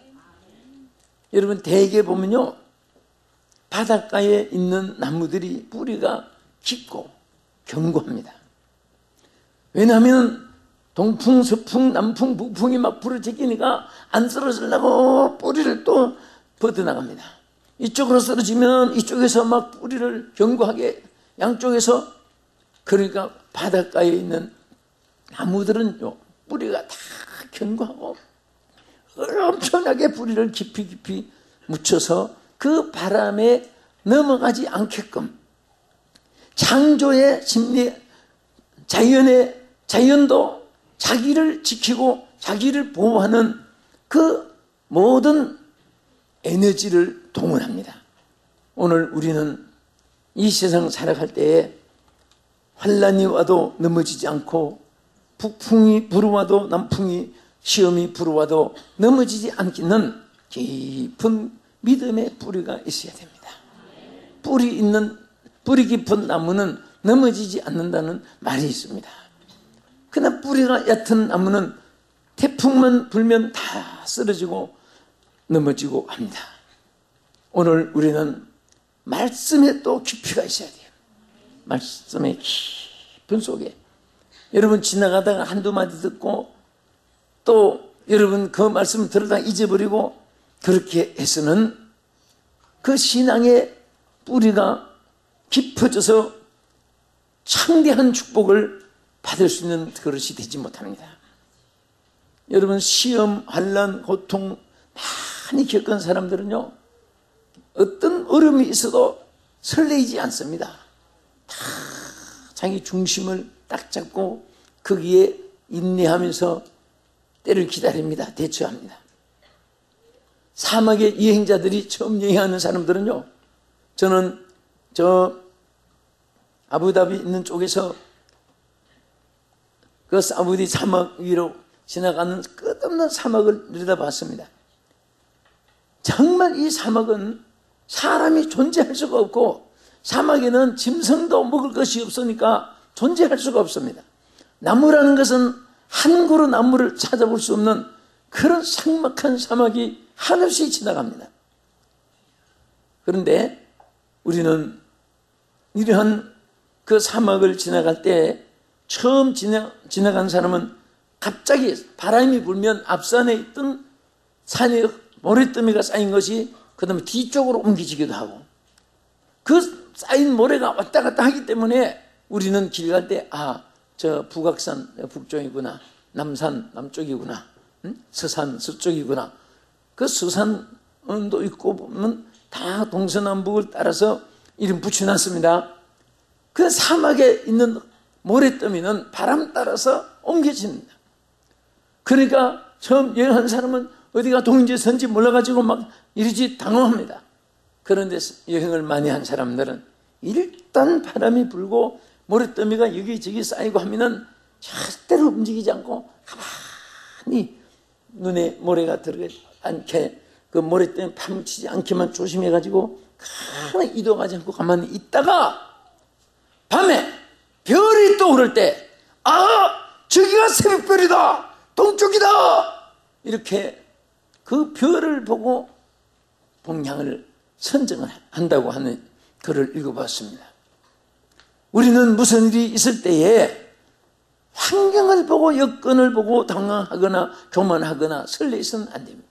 여러분, 대개 보면요, 바닷가에 있는 나무들이 뿌리가 깊고 견고합니다. 왜냐하면 동풍, 서풍, 남풍, 북풍이 막 부러지니까 안 쓰러지려고 뿌리를 또 뻗어나갑니다. 이쪽으로 쓰러지면 이쪽에서 막 뿌리를 견고하게 양쪽에서, 그러니까 바닷가에 있는 나무들은요, 뿌리가 다 견고하고 엄청나게 뿌리를 깊이 묻혀서 그 바람에 넘어가지 않게끔 창조의 심리, 자연도 자기를 지키고 자기를 보호하는 그 모든 에너지를 동원합니다. 오늘 우리는 이 세상 살아갈 때에 환란이 와도 넘어지지 않고 북풍이 불어와도 남풍이 시험이 불어와도 넘어지지 않기는 깊은 믿음의 뿌리가 있어야 됩니다. 뿌리 깊은 나무는 넘어지지 않는다는 말이 있습니다. 그러나 뿌리가 얕은 나무는 태풍만 불면 다 쓰러지고 넘어지고 합니다. 오늘 우리는 말씀에 또 깊이가 있어야 돼요. 말씀의 깊은 속에 여러분 지나가다가 한두 마디 듣고 또 여러분 그 말씀 들으다가 잊어버리고 그렇게 해서는 그 신앙의 뿌리가 깊어져서 창대한 축복을 받을 수 있는 그릇이 되지 못합니다. 여러분 시험, 환난, 고통 많이 겪은 사람들은요 어떤 어려움이 있어도 설레이지 않습니다. 다 자기 중심을 딱 잡고 거기에 인내하면서 때를 기다립니다. 대처합니다. 사막의 여행자들이 처음 여행하는 사람들은요 저는 아부다비 있는 쪽에서 그 사우디 사막 위로 지나가는 끝없는 사막을 들여다봤습니다. 정말 이 사막은 사람이 존재할 수가 없고 사막에는 짐승도 먹을 것이 없으니까 존재할 수가 없습니다. 나무라는 것은 한 그루 나무를 찾아볼 수 없는 그런 삭막한 사막이 한없이 지나갑니다. 그런데 우리는 이러한 그 사막을 지나갈 때 처음 지나간 사람은 갑자기 바람이 불면 앞산에 있던 산에 모래더미가 쌓인 것이 그 다음에 뒤쪽으로 옮겨지기도 하고 그 쌓인 모래가 왔다 갔다 하기 때문에 우리는 길 갈 때 저 북악산 북쪽이구나, 남산 남쪽이구나, 서산 서쪽이구나. 그 서산도 있고 보면 다 동서남북을 따라서 이름 붙여놨습니다. 그 사막에 있는 모래더미는 바람 따라서 옮겨집니다. 그러니까 처음 여행한 사람은 어디가 동인지 선지 몰라가지고 막 이러지 당황합니다. 그런데 여행을 많이 한 사람들은 일단 바람이 불고 모래더미가 여기저기 쌓이고 하면은 절대로 움직이지 않고 가만히 눈에 모래가 들어가지 않게 그 모래더미 파묻히지 않게만 조심해가지고 가만히 이동하지 않고 가만히 있다가 밤에 별이 떠오를 때 저기가 새벽별이다, 동쪽이다, 이렇게 그 별을 보고 방향을 선정을 한다고 하는 글을 읽어봤습니다. 우리는 무슨 일이 있을 때에 환경을 보고 여건을 보고 당황하거나 교만하거나 설레서는 안 됩니다.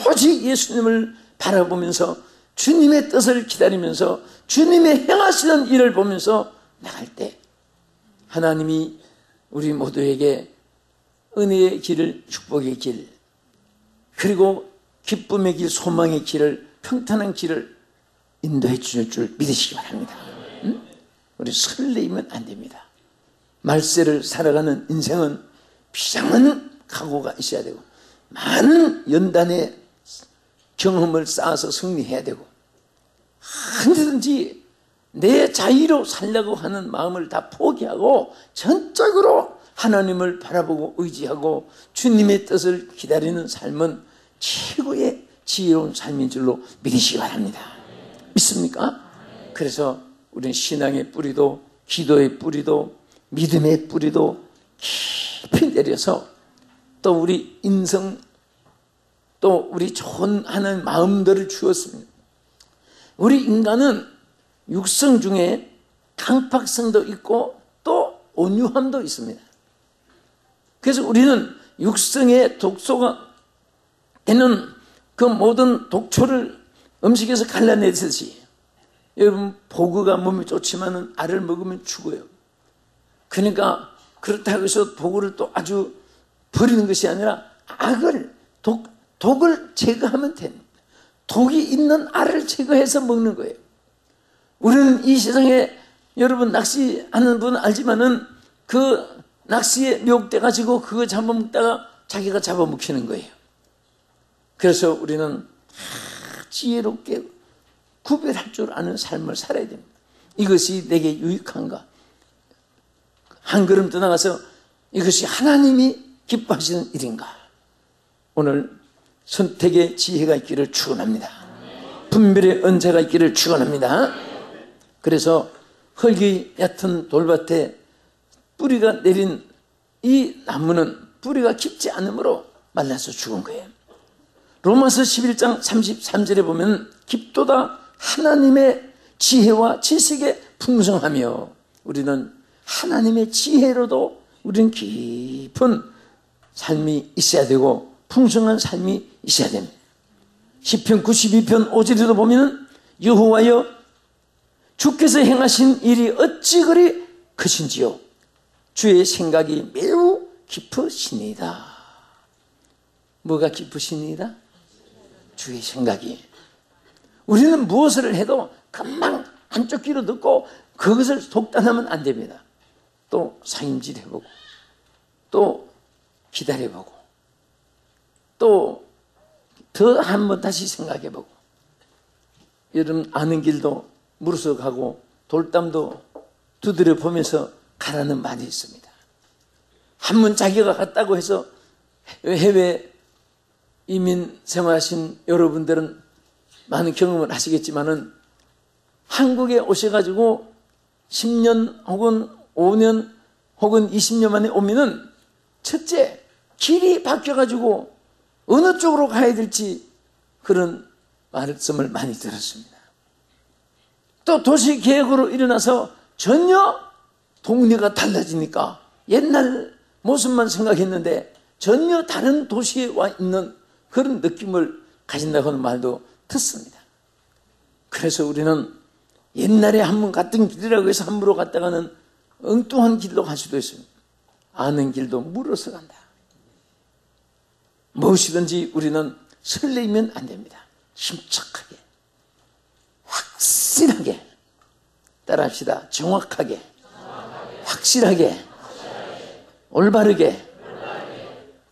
오직 예수님을 바라보면서 주님의 뜻을 기다리면서 주님의 행하시는 일을 보면서 나갈 때 하나님이 우리 모두에게 은혜의 길을, 축복의 길, 그리고 기쁨의 길, 소망의 길을, 평탄한 길을 인도해 주실 줄 믿으시기 바랍니다. 우리 설레이면 안 됩니다. 말세를 살아가는 인생은 비장한 각오가 있어야 되고 많은 연단의 경험을 쌓아서 승리해야 되고 언제든지 내 자유로 살려고 하는 마음을 다 포기하고 전적으로 하나님을 바라보고 의지하고 주님의 뜻을 기다리는 삶은 최고의 지혜로운 삶인 줄로 믿으시기 바랍니다. 믿습니까? 그래서 우리는 신앙의 뿌리도 기도의 뿌리도 믿음의 뿌리도 깊이 내려서 또 우리 인성 또 우리 좋은 하는 마음들을 주었습니다. 우리 인간은 육성 중에 강팍성도 있고 또 온유함도 있습니다. 그래서 우리는 육성의 독소가 되는 그 모든 독초를 음식에서 갈라내듯이 여러분 보그가 몸에 좋지만은 알을 먹으면 죽어요. 그러니까 그렇다고 해서 보그를 또 아주 버리는 것이 아니라 악을 독을 제거하면 됩니다. 독이 있는 알을 제거해서 먹는 거예요. 우리는 이 세상에 여러분 낚시하는 분은 알지만은 그 낚시에 미혹돼 가지고 그거 잡아먹다가 자기가 잡아먹히는 거예요. 그래서 우리는 지혜롭게 구별할 줄 아는 삶을 살아야 됩니다. 이것이 내게 유익한가? 한 걸음 더 나가서 이것이 하나님이 기뻐하시는 일인가? 오늘 선택의 지혜가 있기를 축원합니다. 분별의 은혜가 있기를 축원합니다. 그래서 흙이 얕은 돌밭에 뿌리가 내린 이 나무는 뿌리가 깊지 않으므로 말라서 죽은 거예요. 로마서 11장 33절에 보면 깊도다 하나님의 지혜와 지식에 풍성하며, 우리는 하나님의 지혜로도 우리는 깊은 삶이 있어야 되고 풍성한 삶이 있어야 됩니다. 시편 92편 5절에도 보면 여호와여 주께서 행하신 일이 어찌 그리 크신지요 주의 생각이 매우 깊으시니이다. 뭐가 깊으시니이다? 주의 생각이. 우리는 무엇을 해도 금방 한쪽 귀로 듣고 그것을 독단하면 안 됩니다. 또 사임질 해보고 또 기다려보고 또 더 한 번 다시 생각해보고, 여러분 아는 길도 물어서 가고 돌담도 두드려 보면서 가라는 말이 있습니다. 한 번 자기가 갔다고 해서, 해외 이민 생활하신 여러분들은 많은 경험을 하시겠지만은 한국에 오셔가지고 10년 혹은 5년 혹은 20년 만에 오면은 첫째 길이 바뀌어가지고 어느 쪽으로 가야 될지 그런 말씀을 많이 들었습니다. 또 도시 계획으로 일어나서 전혀 동네가 달라지니까 옛날 모습만 생각했는데 전혀 다른 도시에 와 있는 그런 느낌을 가진다고 하는 말도 듣습니다. 그래서 우리는 옛날에 한번 갔던 길이라고 해서 함부로 갔다가는 엉뚱한 길로 갈 수도 있습니다. 아는 길도 물어서 간다. 무엇이든지 우리는 설레이면 안 됩니다. 침착하게, 확실하게 따라합시다. 정확하게, 확실하게, 올바르게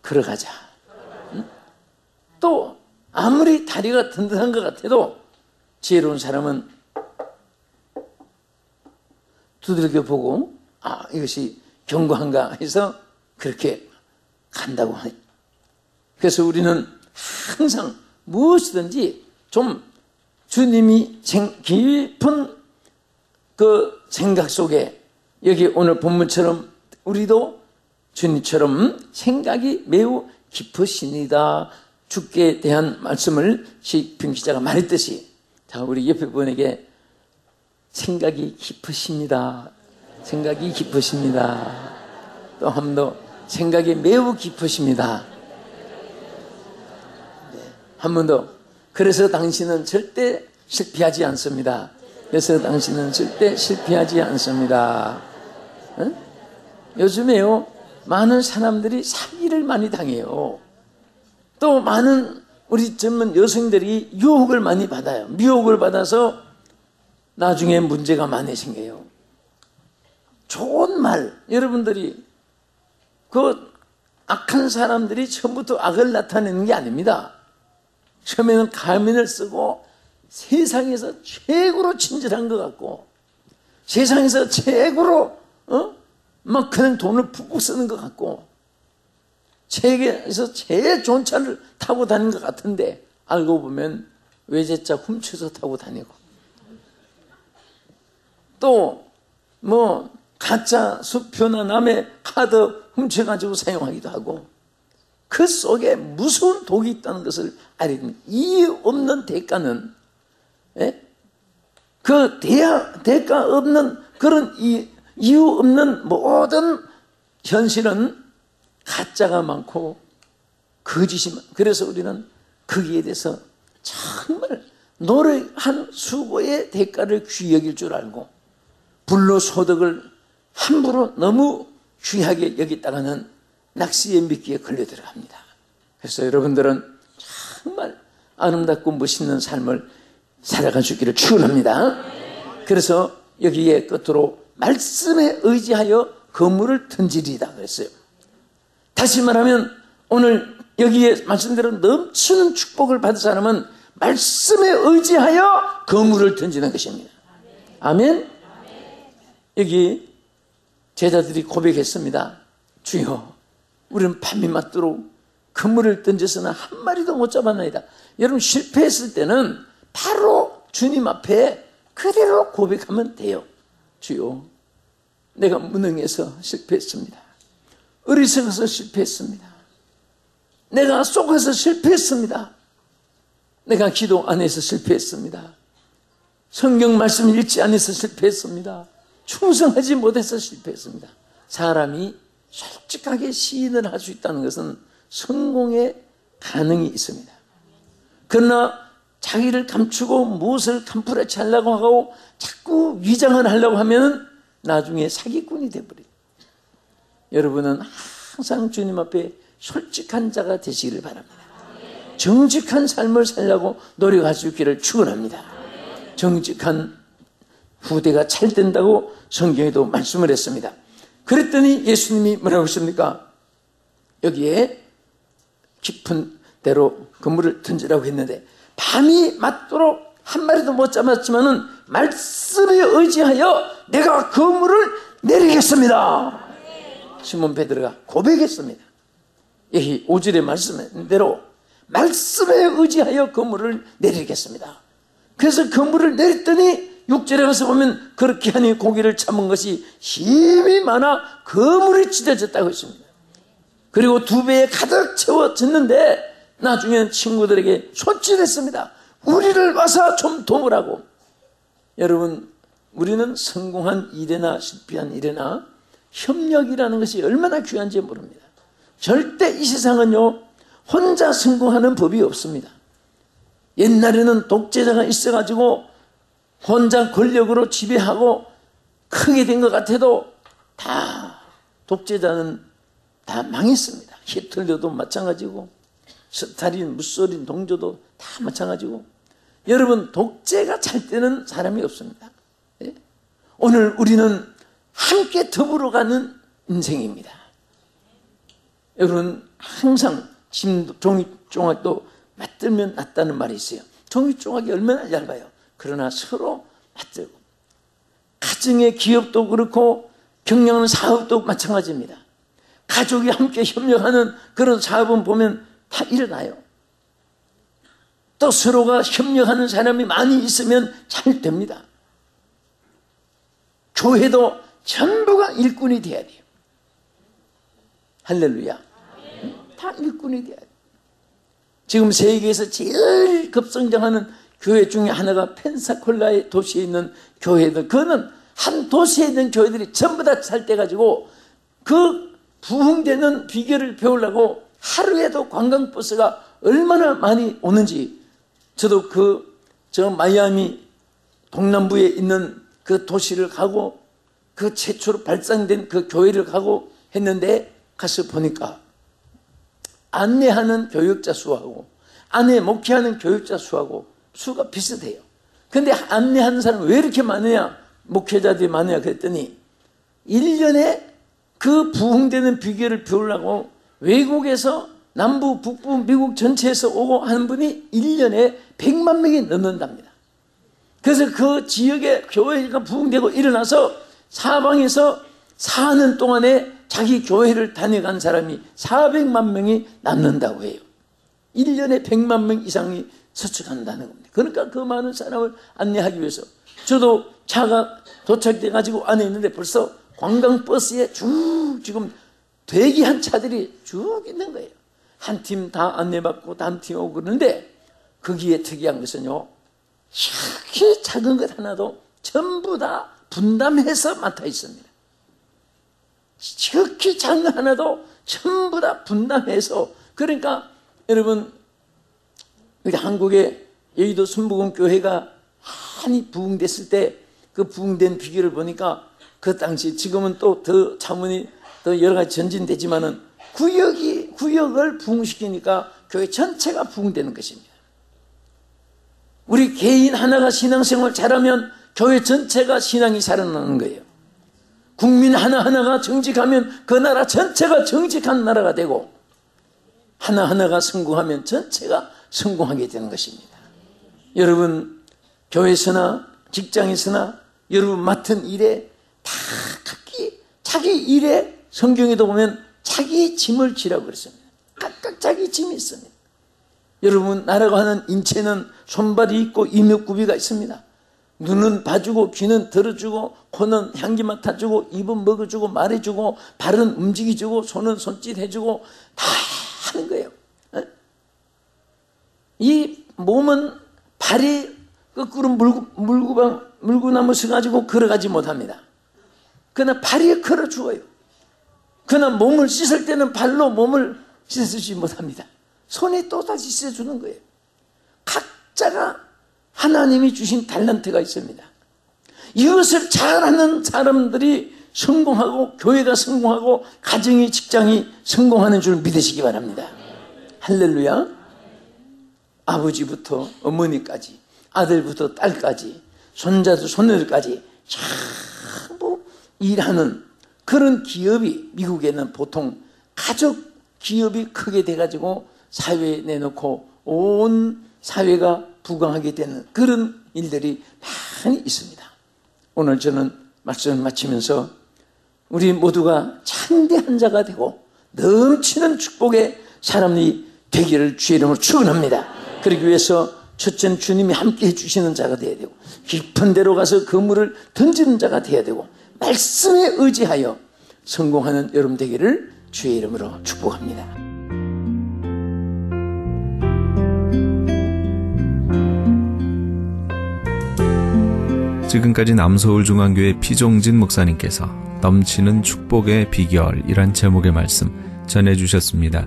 걸어가자. 또 아무리 다리가 든든한 것 같아도 지혜로운 사람은 두들겨 보고 이것이 견고한가 해서 그렇게 간다고 하니. 그래서 우리는 항상 무엇이든지 좀 주님이 깊은 그 생각 속에, 여기 오늘 본문처럼 우리도 주님처럼 생각이 매우 깊으시니다. 주께 대한 말씀을 시편 기자가 말했듯이, 자, 우리 옆에 분에게 생각이 깊으십니다. 생각이 깊으십니다. 또 한 번 더, 생각이 매우 깊으십니다. 한 번 더. 그래서 당신은 절대 실패하지 않습니다. 그래서 당신은 절대 실패하지 않습니다. 응? 요즘에요, 많은 사람들이 사기를 많이 당해요. 또 많은 우리 젊은 여성들이 유혹을 많이 받아요. 미혹을 받아서 나중에 문제가 많이 생겨요. 좋은 말, 여러분들이 그 악한 사람들이 처음부터 악을 나타내는 게 아닙니다. 처음에는 가면을 쓰고 세상에서 최고로 친절한 것 같고 세상에서 최고로 막 그냥 돈을 푹푹 쓰는 것 같고 세계에서 제일 좋은 차를 타고 다니는 것 같은데 알고 보면 외제차 훔쳐서 타고 다니고, 또 뭐 가짜 수표나 남의 카드 훔쳐가지고 사용하기도 하고, 그 속에 무서운 독이 있다는 것을 알게 됩니다. 이유 없는 대가는, 그 대가 없는 그런 이유 없는 모든 현실은 가짜가 많고 거짓이 많고, 그래서 우리는 거기에 대해서 정말 노력한 수고의 대가를 귀히 여길 줄 알고 불로소득을 함부로 너무 귀하게 여기다가는 낚시의 미끼에 걸려 들어갑니다. 그래서 여러분들은 정말 아름답고 멋있는 삶을 살아갈 수 있기를 축원합니다. 그래서 여기에 끝으로 말씀에 의지하여 그물을 던지리다 그랬어요. 다시 말하면 오늘 여기에 말씀대로 넘치는 축복을 받은 사람은 말씀에 의지하여 그물을 던지는 것입니다. 아멘. 여기 제자들이 고백했습니다. 주여, 우리는 밤이 맞도록 그물을 던져서는 한 마리도 못 잡았나이다. 여러분, 실패했을 때는 바로 주님 앞에 그대로 고백하면 돼요. 주여, 내가 무능해서 실패했습니다. 어리석어서 실패했습니다. 내가 속아서 실패했습니다. 내가 기도 안 해서 실패했습니다. 성경 말씀을 읽지 않아서 실패했습니다. 충성하지 못해서 실패했습니다. 사람이 솔직하게 시인을 할 수 있다는 것은 성공의 가능이 있습니다. 그러나 자기를 감추고 무엇을 감풀어치 하려고 하고 자꾸 위장을 하려고 하면 나중에 사기꾼이 되어버려요. 여러분은 항상 주님 앞에 솔직한 자가 되시기를 바랍니다. 정직한 삶을 살려고 노력할 수 있기를 축원합니다. 정직한 후대가 잘 된다고 성경에도 말씀을 했습니다. 그랬더니 예수님이 뭐라고 했습니까? 여기에 깊은 데로 그물을 던지라고 했는데 밤이 맞도록 한 마리도 못 잡았지만은 말씀에 의지하여 내가 그물을 내리겠습니다. 시몬 베드로가 고백했습니다. 여기 5절의 말씀대로 말씀에 의지하여 그물을 내리겠습니다. 그래서 그물을 내렸더니 6절에 가서 보면 그렇게 하니 고기를 잡은 것이 힘이 많아 그물이 찢어졌다고 했습니다. 그리고 2배에 가득 채워졌는데 나중에는 친구들에게 손짓했습니다. 우리를 와서 좀 도우라고. 여러분, 우리는 성공한 일이나 실패한 일이나 협력이라는 것이 얼마나 귀한지 모릅니다. 절대 이 세상은요, 혼자 성공하는 법이 없습니다. 옛날에는 독재자가 있어가지고 혼자 권력으로 지배하고 크게 된 것 같아도 다 독재자는 다 망했습니다. 히틀러도 마찬가지고 스탈린, 무솔린, 동조도 다 마찬가지고. 여러분, 독재가 잘 되는 사람이 없습니다. 예? 오늘 우리는 함께 더불어 가는 인생입니다. 여러분, 항상 종이조각도 맞들면 낫다는 말이 있어요. 종이조각이 얼마나 얇아요. 그러나 서로 맞들고. 가정의 기업도 그렇고 경영하는 사업도 마찬가지입니다. 가족이 함께 협력하는 그런 사업은 보면 다 일어나요. 또 서로가 협력하는 사람이 많이 있으면 잘 됩니다. 교회도 전부가 일꾼이 돼야 돼요. 할렐루야. 다 일꾼이 돼야 돼요. 지금 세계에서 제일 급성장하는 교회 중에 하나가 펜사콜라의 도시에 있는 교회들. 그거는 한 도시에 있는 교회들이 전부 다 잘 돼가지고 그 부흥되는 비결을 배우려고 하루에도 관광버스가 얼마나 많이 오는지. 저도 저 마이애미 동남부에 있는 그 도시를 가고 그 최초로 발상된 그 교회를 가고 했는데 가서 보니까 안내하는 교육자 수하고 안내 목회하는 교육자 수하고 수가 비슷해요. 근데 안내하는 사람은 왜 이렇게 많으냐, 목회자들이 많으냐 그랬더니 1년에 그 부흥되는 비결을 배우려고 외국에서 남부, 북부, 미국 전체에서 오고 하는 분이 1년에 100만 명이 넘는답니다. 그래서 그 지역에 교회가 부흥되고 일어나서 사방에서 4년 동안에 자기 교회를 다녀간 사람이 400만 명이 남는다고 해요. 1년에 100만 명 이상이 서축한다는 겁니다. 그러니까 그 많은 사람을 안내하기 위해서 저도 차가 도착돼 가지고 안에 있는데 벌써 관광버스에 쭉 지금 대기한 차들이 쭉 있는 거예요. 한 팀 다 안내받고 다음 팀 오고 그러는데 거기에 특이한 것은요, 이렇게 작은 것 하나도 전부 다 분담해서 맡아 있습니다. 이렇게 작은 것 하나도 전부 다 분담해서. 그러니까 여러분, 우리 한국의 여의도 순복음교회가 많이 부흥됐을 때 그 부흥된 비결을 보니까 그 당시, 지금은 또 더 자문이 더 여러 가지 전진되지만은 구역을 부흥시키니까 교회 전체가 부흥되는 것입니다. 우리 개인 하나가 신앙생활 잘하면 교회 전체가 신앙이 살아나는 거예요. 국민 하나하나가 정직하면 그 나라 전체가 정직한 나라가 되고, 하나하나가 성공하면 전체가 성공하게 되는 것입니다. 여러분, 교회에서나 직장에서나 여러분 맡은 일에 다 각기 자기 일에 성경에도 보면 자기 짐을 지라고 그랬습니다. 각각 자기 짐이 있습니다. 여러분, 나라고 하는 인체는 손발이 있고 이목구비가 있습니다. 눈은 봐주고, 귀는 들어주고, 코는 향기 맡아주고, 입은 먹어주고, 말해주고, 발은 움직여주고, 손은 손짓 해주고, 다 하는 거예요. 이 몸은 발이 거꾸로 물구나무 서가지고 걸어가지 못합니다. 그러나 발이 걸어 죽어요. 그러나 몸을 씻을 때는 발로 몸을 씻어주지 못합니다. 손이 또다시 씻어주는 거예요. 각자가 하나님이 주신 탤런트가 있습니다. 이것을 잘하는 사람들이 성공하고, 교회가 성공하고, 가정이, 직장이 성공하는 줄 믿으시기 바랍니다. 할렐루야. 아버지부터 어머니까지, 아들부터 딸까지, 손자도 손녀들까지 전부 일하는 그런 기업이, 미국에는 보통 가족 기업이 크게 돼가지고 사회에 내놓고 온 사회가 부강하게 되는 그런 일들이 많이 있습니다. 오늘 저는 말씀을 마치면서 우리 모두가 참된 자가 되고 넘치는 축복의 사람이 되기를 주의 이름으로 축원합니다. 그러기 위해서 첫째는 주님이 함께 해주시는 자가 되어야 되고, 깊은 데로 가서 그물을 던지는 자가 되어야 되고, 말씀에 의지하여 성공하는 여러분 되기를 주의 이름으로 축복합니다. 지금까지 남서울중앙교회 피종진 목사님께서 넘치는 축복의 비결이란 제목의 말씀 전해주셨습니다.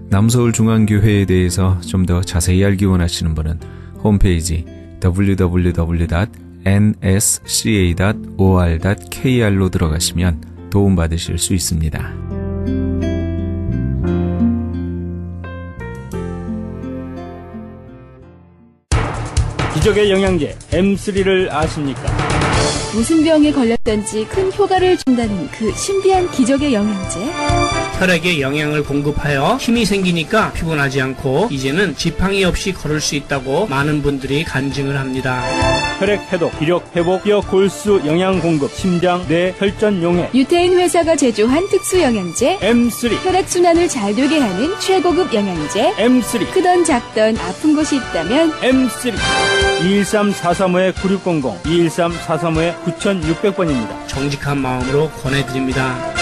남서울중앙교회에 대해서 좀 더 자세히 알기 원하시는 분은 홈페이지 www.nsca.or.kr로 들어가시면 도움받으실 수 있습니다. 기적의 영양제 M3를 아십니까? 무슨 병에 걸렸던지 큰 효과를 준다는 그 신비한 기적의 영양제. 혈액에 영양을 공급하여 힘이 생기니까 피곤하지 않고 이제는 지팡이 없이 걸을 수 있다고 많은 분들이 간증을 합니다. 혈액 해독, 기력 회복, 뼈 골수 영양 공급, 심장, 뇌, 혈전 용해. 유태인 회사가 제조한 특수 영양제 M3. 혈액 순환을 잘 되게 하는 최고급 영양제 M3. 크던 작던 아픈 곳이 있다면 M3. 213-435-9600, 213-435-9600번입니다. 정직한 마음으로 권해드립니다.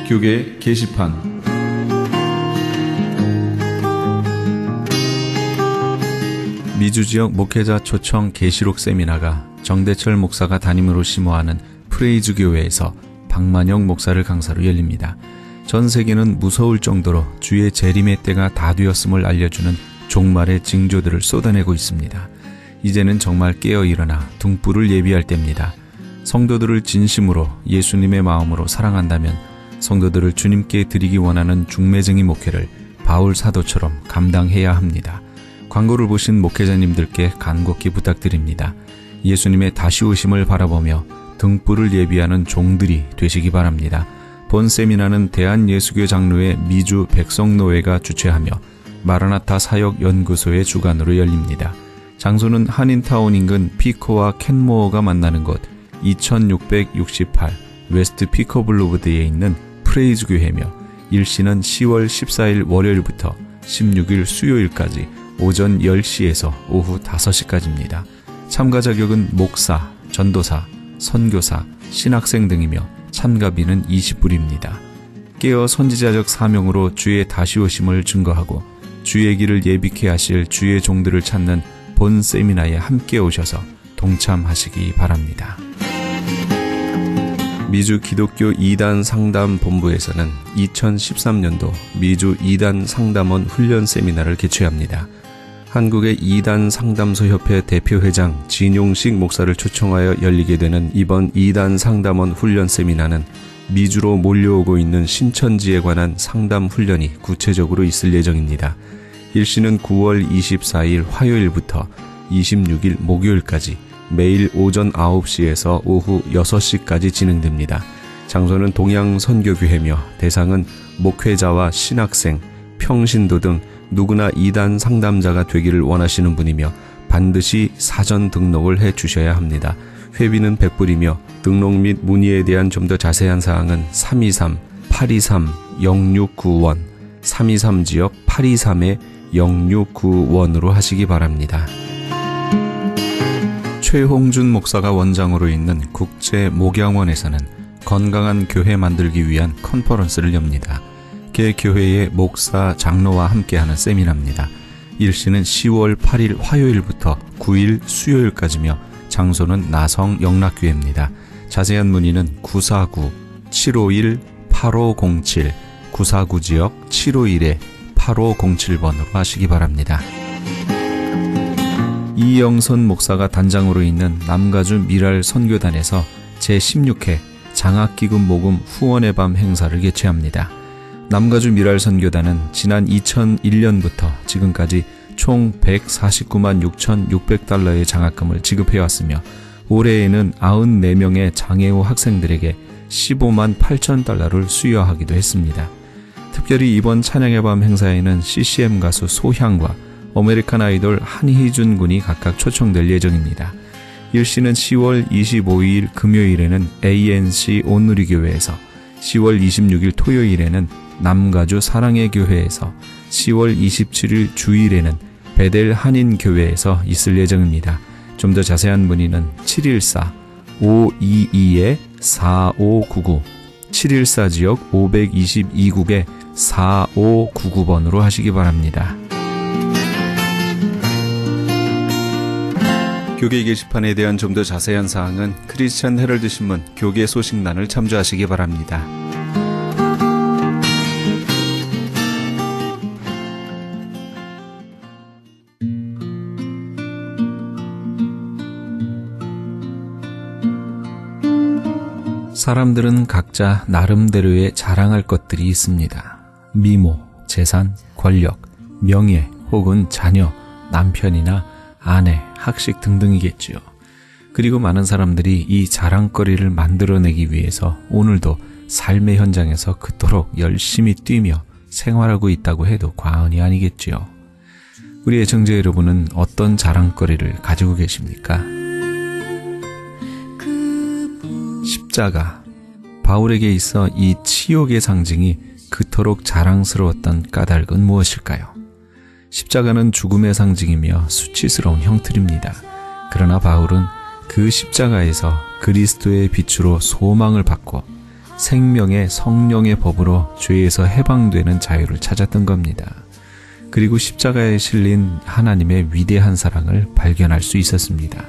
교계 게시판. 미주 지역 목회자 초청 계시록 세미나가 정대철 목사가 담임으로 심호하는 프레이즈 교회에서 박만영 목사를 강사로 열립니다. 전 세계는 무서울 정도로 주의 재림의 때가 다 되었음을 알려주는 종말의 징조들을 쏟아내고 있습니다. 이제는 정말 깨어 일어나 등불을 예비할 때입니다. 성도들을 진심으로 예수님의 마음으로 사랑한다면 성도들을 주님께 드리기 원하는 중매쟁이 목회를 바울 사도처럼 감당해야 합니다. 광고를 보신 목회자님들께 간곡히 부탁드립니다. 예수님의 다시 오심을 바라보며 등불을 예비하는 종들이 되시기 바랍니다. 본 세미나는 대한예수교 장로회 미주 백성노회가 주최하며 마라나타 사역연구소의 주관으로 열립니다. 장소는 한인타운 인근 피코와 캔모어가 만나는 곳 2668 웨스트 피코 블루보드에 있는 프레이즈 교회며 일시는 10월 14일 월요일부터 16일 수요일까지 오전 10시에서 오후 5시까지입니다. 참가 자격은 목사, 전도사, 선교사, 신학생 등이며 참가비는 20불입니다. 깨어 선지자적 사명으로 주의 다시 오심을 증거하고 주의 길을 예비케 하실 주의 종들을 찾는 본 세미나에 함께 오셔서 동참하시기 바랍니다. 미주 기독교 2단 상담 본부에서는 2013년도 미주 2단 상담원 훈련 세미나를 개최합니다. 한국의 2단 상담소 협회 대표회장 진용식 목사를 초청하여 열리게 되는 이번 2단 상담원 훈련 세미나는 미주로 몰려오고 있는 신천지에 관한 상담 훈련이 구체적으로 있을 예정입니다. 일시는 9월 24일 화요일부터 26일 목요일까지 매일 오전 9시에서 오후 6시까지 진행됩니다. 장소는 동양선교교회며 대상은 목회자와 신학생, 평신도 등 누구나 2단 상담자가 되기를 원하시는 분이며 반드시 사전 등록을 해 주셔야 합니다. 회비는 100불이며 등록 및 문의에 대한 좀 더 자세한 사항은 323-823-0691 323지역 823-0691으로 하시기 바랍니다. 최홍준 목사가 원장으로 있는 국제목양원에서는 건강한 교회 만들기 위한 컨퍼런스를 엽니다. 개 교회의 목사, 장로와 함께하는 세미나입니다. 일시는 10월 8일 화요일부터 9일 수요일까지며 장소는 나성 영락교회입니다. 자세한 문의는 949-751-8507 949지역 751-8507번으로 하시기 바랍니다. 이영선 목사가 단장으로 있는 남가주 미랄 선교단에서 제16회 장학기금 모금 후원의 밤 행사를 개최합니다. 남가주 미랄 선교단은 지난 2001년부터 지금까지 총 149만 6,600달러의 장학금을 지급해왔으며 올해에는 94명의 장애우 학생들에게 15만 8천 달러를 수여하기도 했습니다. 특별히 이번 찬양의 밤 행사에는 CCM 가수 소향과 아메리칸 아이돌 한희준 군이 각각 초청될 예정입니다. 일시는 10월 25일 금요일에는 ANC 온누리교회에서, 10월 26일 토요일에는 남가주 사랑의 교회에서, 10월 27일 주일에는 베델 한인교회에서 있을 예정입니다. 좀 더 자세한 문의는 714-522-4599 714지역 522국에 4599번으로 하시기 바랍니다. 교계 게시판에 대한 좀 더 자세한 사항은 크리스천 헤럴드 신문 교계 소식란을 참조하시기 바랍니다. 사람들은 각자 나름대로의 자랑할 것들이 있습니다. 미모, 재산, 권력, 명예 혹은 자녀, 남편이나 아내, 학식 등등이겠지요. 그리고 많은 사람들이 이 자랑거리를 만들어내기 위해서 오늘도 삶의 현장에서 그토록 열심히 뛰며 생활하고 있다고 해도 과언이 아니겠지요. 우리 애청자 여러분은 어떤 자랑거리를 가지고 계십니까? 십자가, 바울에게 있어 이 치욕의 상징이 그토록 자랑스러웠던 까닭은 무엇일까요? 십자가는 죽음의 상징이며 수치스러운 형틀입니다. 그러나 바울은 그 십자가에서 그리스도의 빛으로 소망을 받고 생명의 성령의 법으로 죄에서 해방되는 자유를 찾았던 겁니다. 그리고 십자가에 실린 하나님의 위대한 사랑을 발견할 수 있었습니다.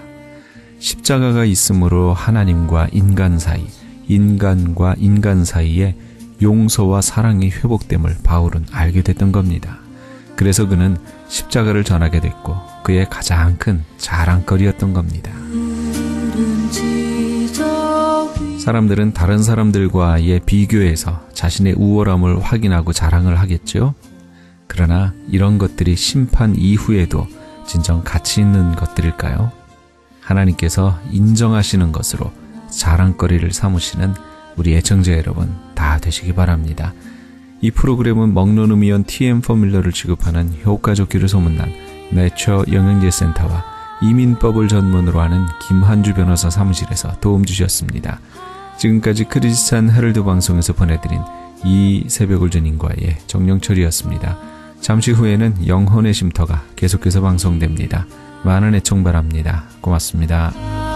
십자가가 있으므로 하나님과 인간 사이, 인간과 인간 사이에 용서와 사랑이 회복됨을 바울은 알게 됐던 겁니다. 그래서 그는 십자가를 전하게 됐고 그의 가장 큰 자랑거리였던 겁니다. 사람들은 다른 사람들과의 비교해서 자신의 우월함을 확인하고 자랑을 하겠죠. 그러나 이런 것들이 심판 이후에도 진정 가치 있는 것들일까요? 하나님께서 인정하시는 것으로 자랑거리를 삼으시는 우리 애청자 여러분 다 되시기 바랍니다. 이 프로그램은 먹노르미온 TM 포뮬러를 취급하는 효과좋기를 소문난 내처 영양제센터와 이민법을 전문으로 하는 김한주 변호사 사무실에서 도움 주셨습니다. 지금까지 크리스찬 헤럴드 방송에서 보내드린 이 새벽을 주님과의 정영철이었습니다. 잠시 후에는 영혼의 쉼터가 계속해서 방송됩니다. 많은 애청 바랍니다. 고맙습니다.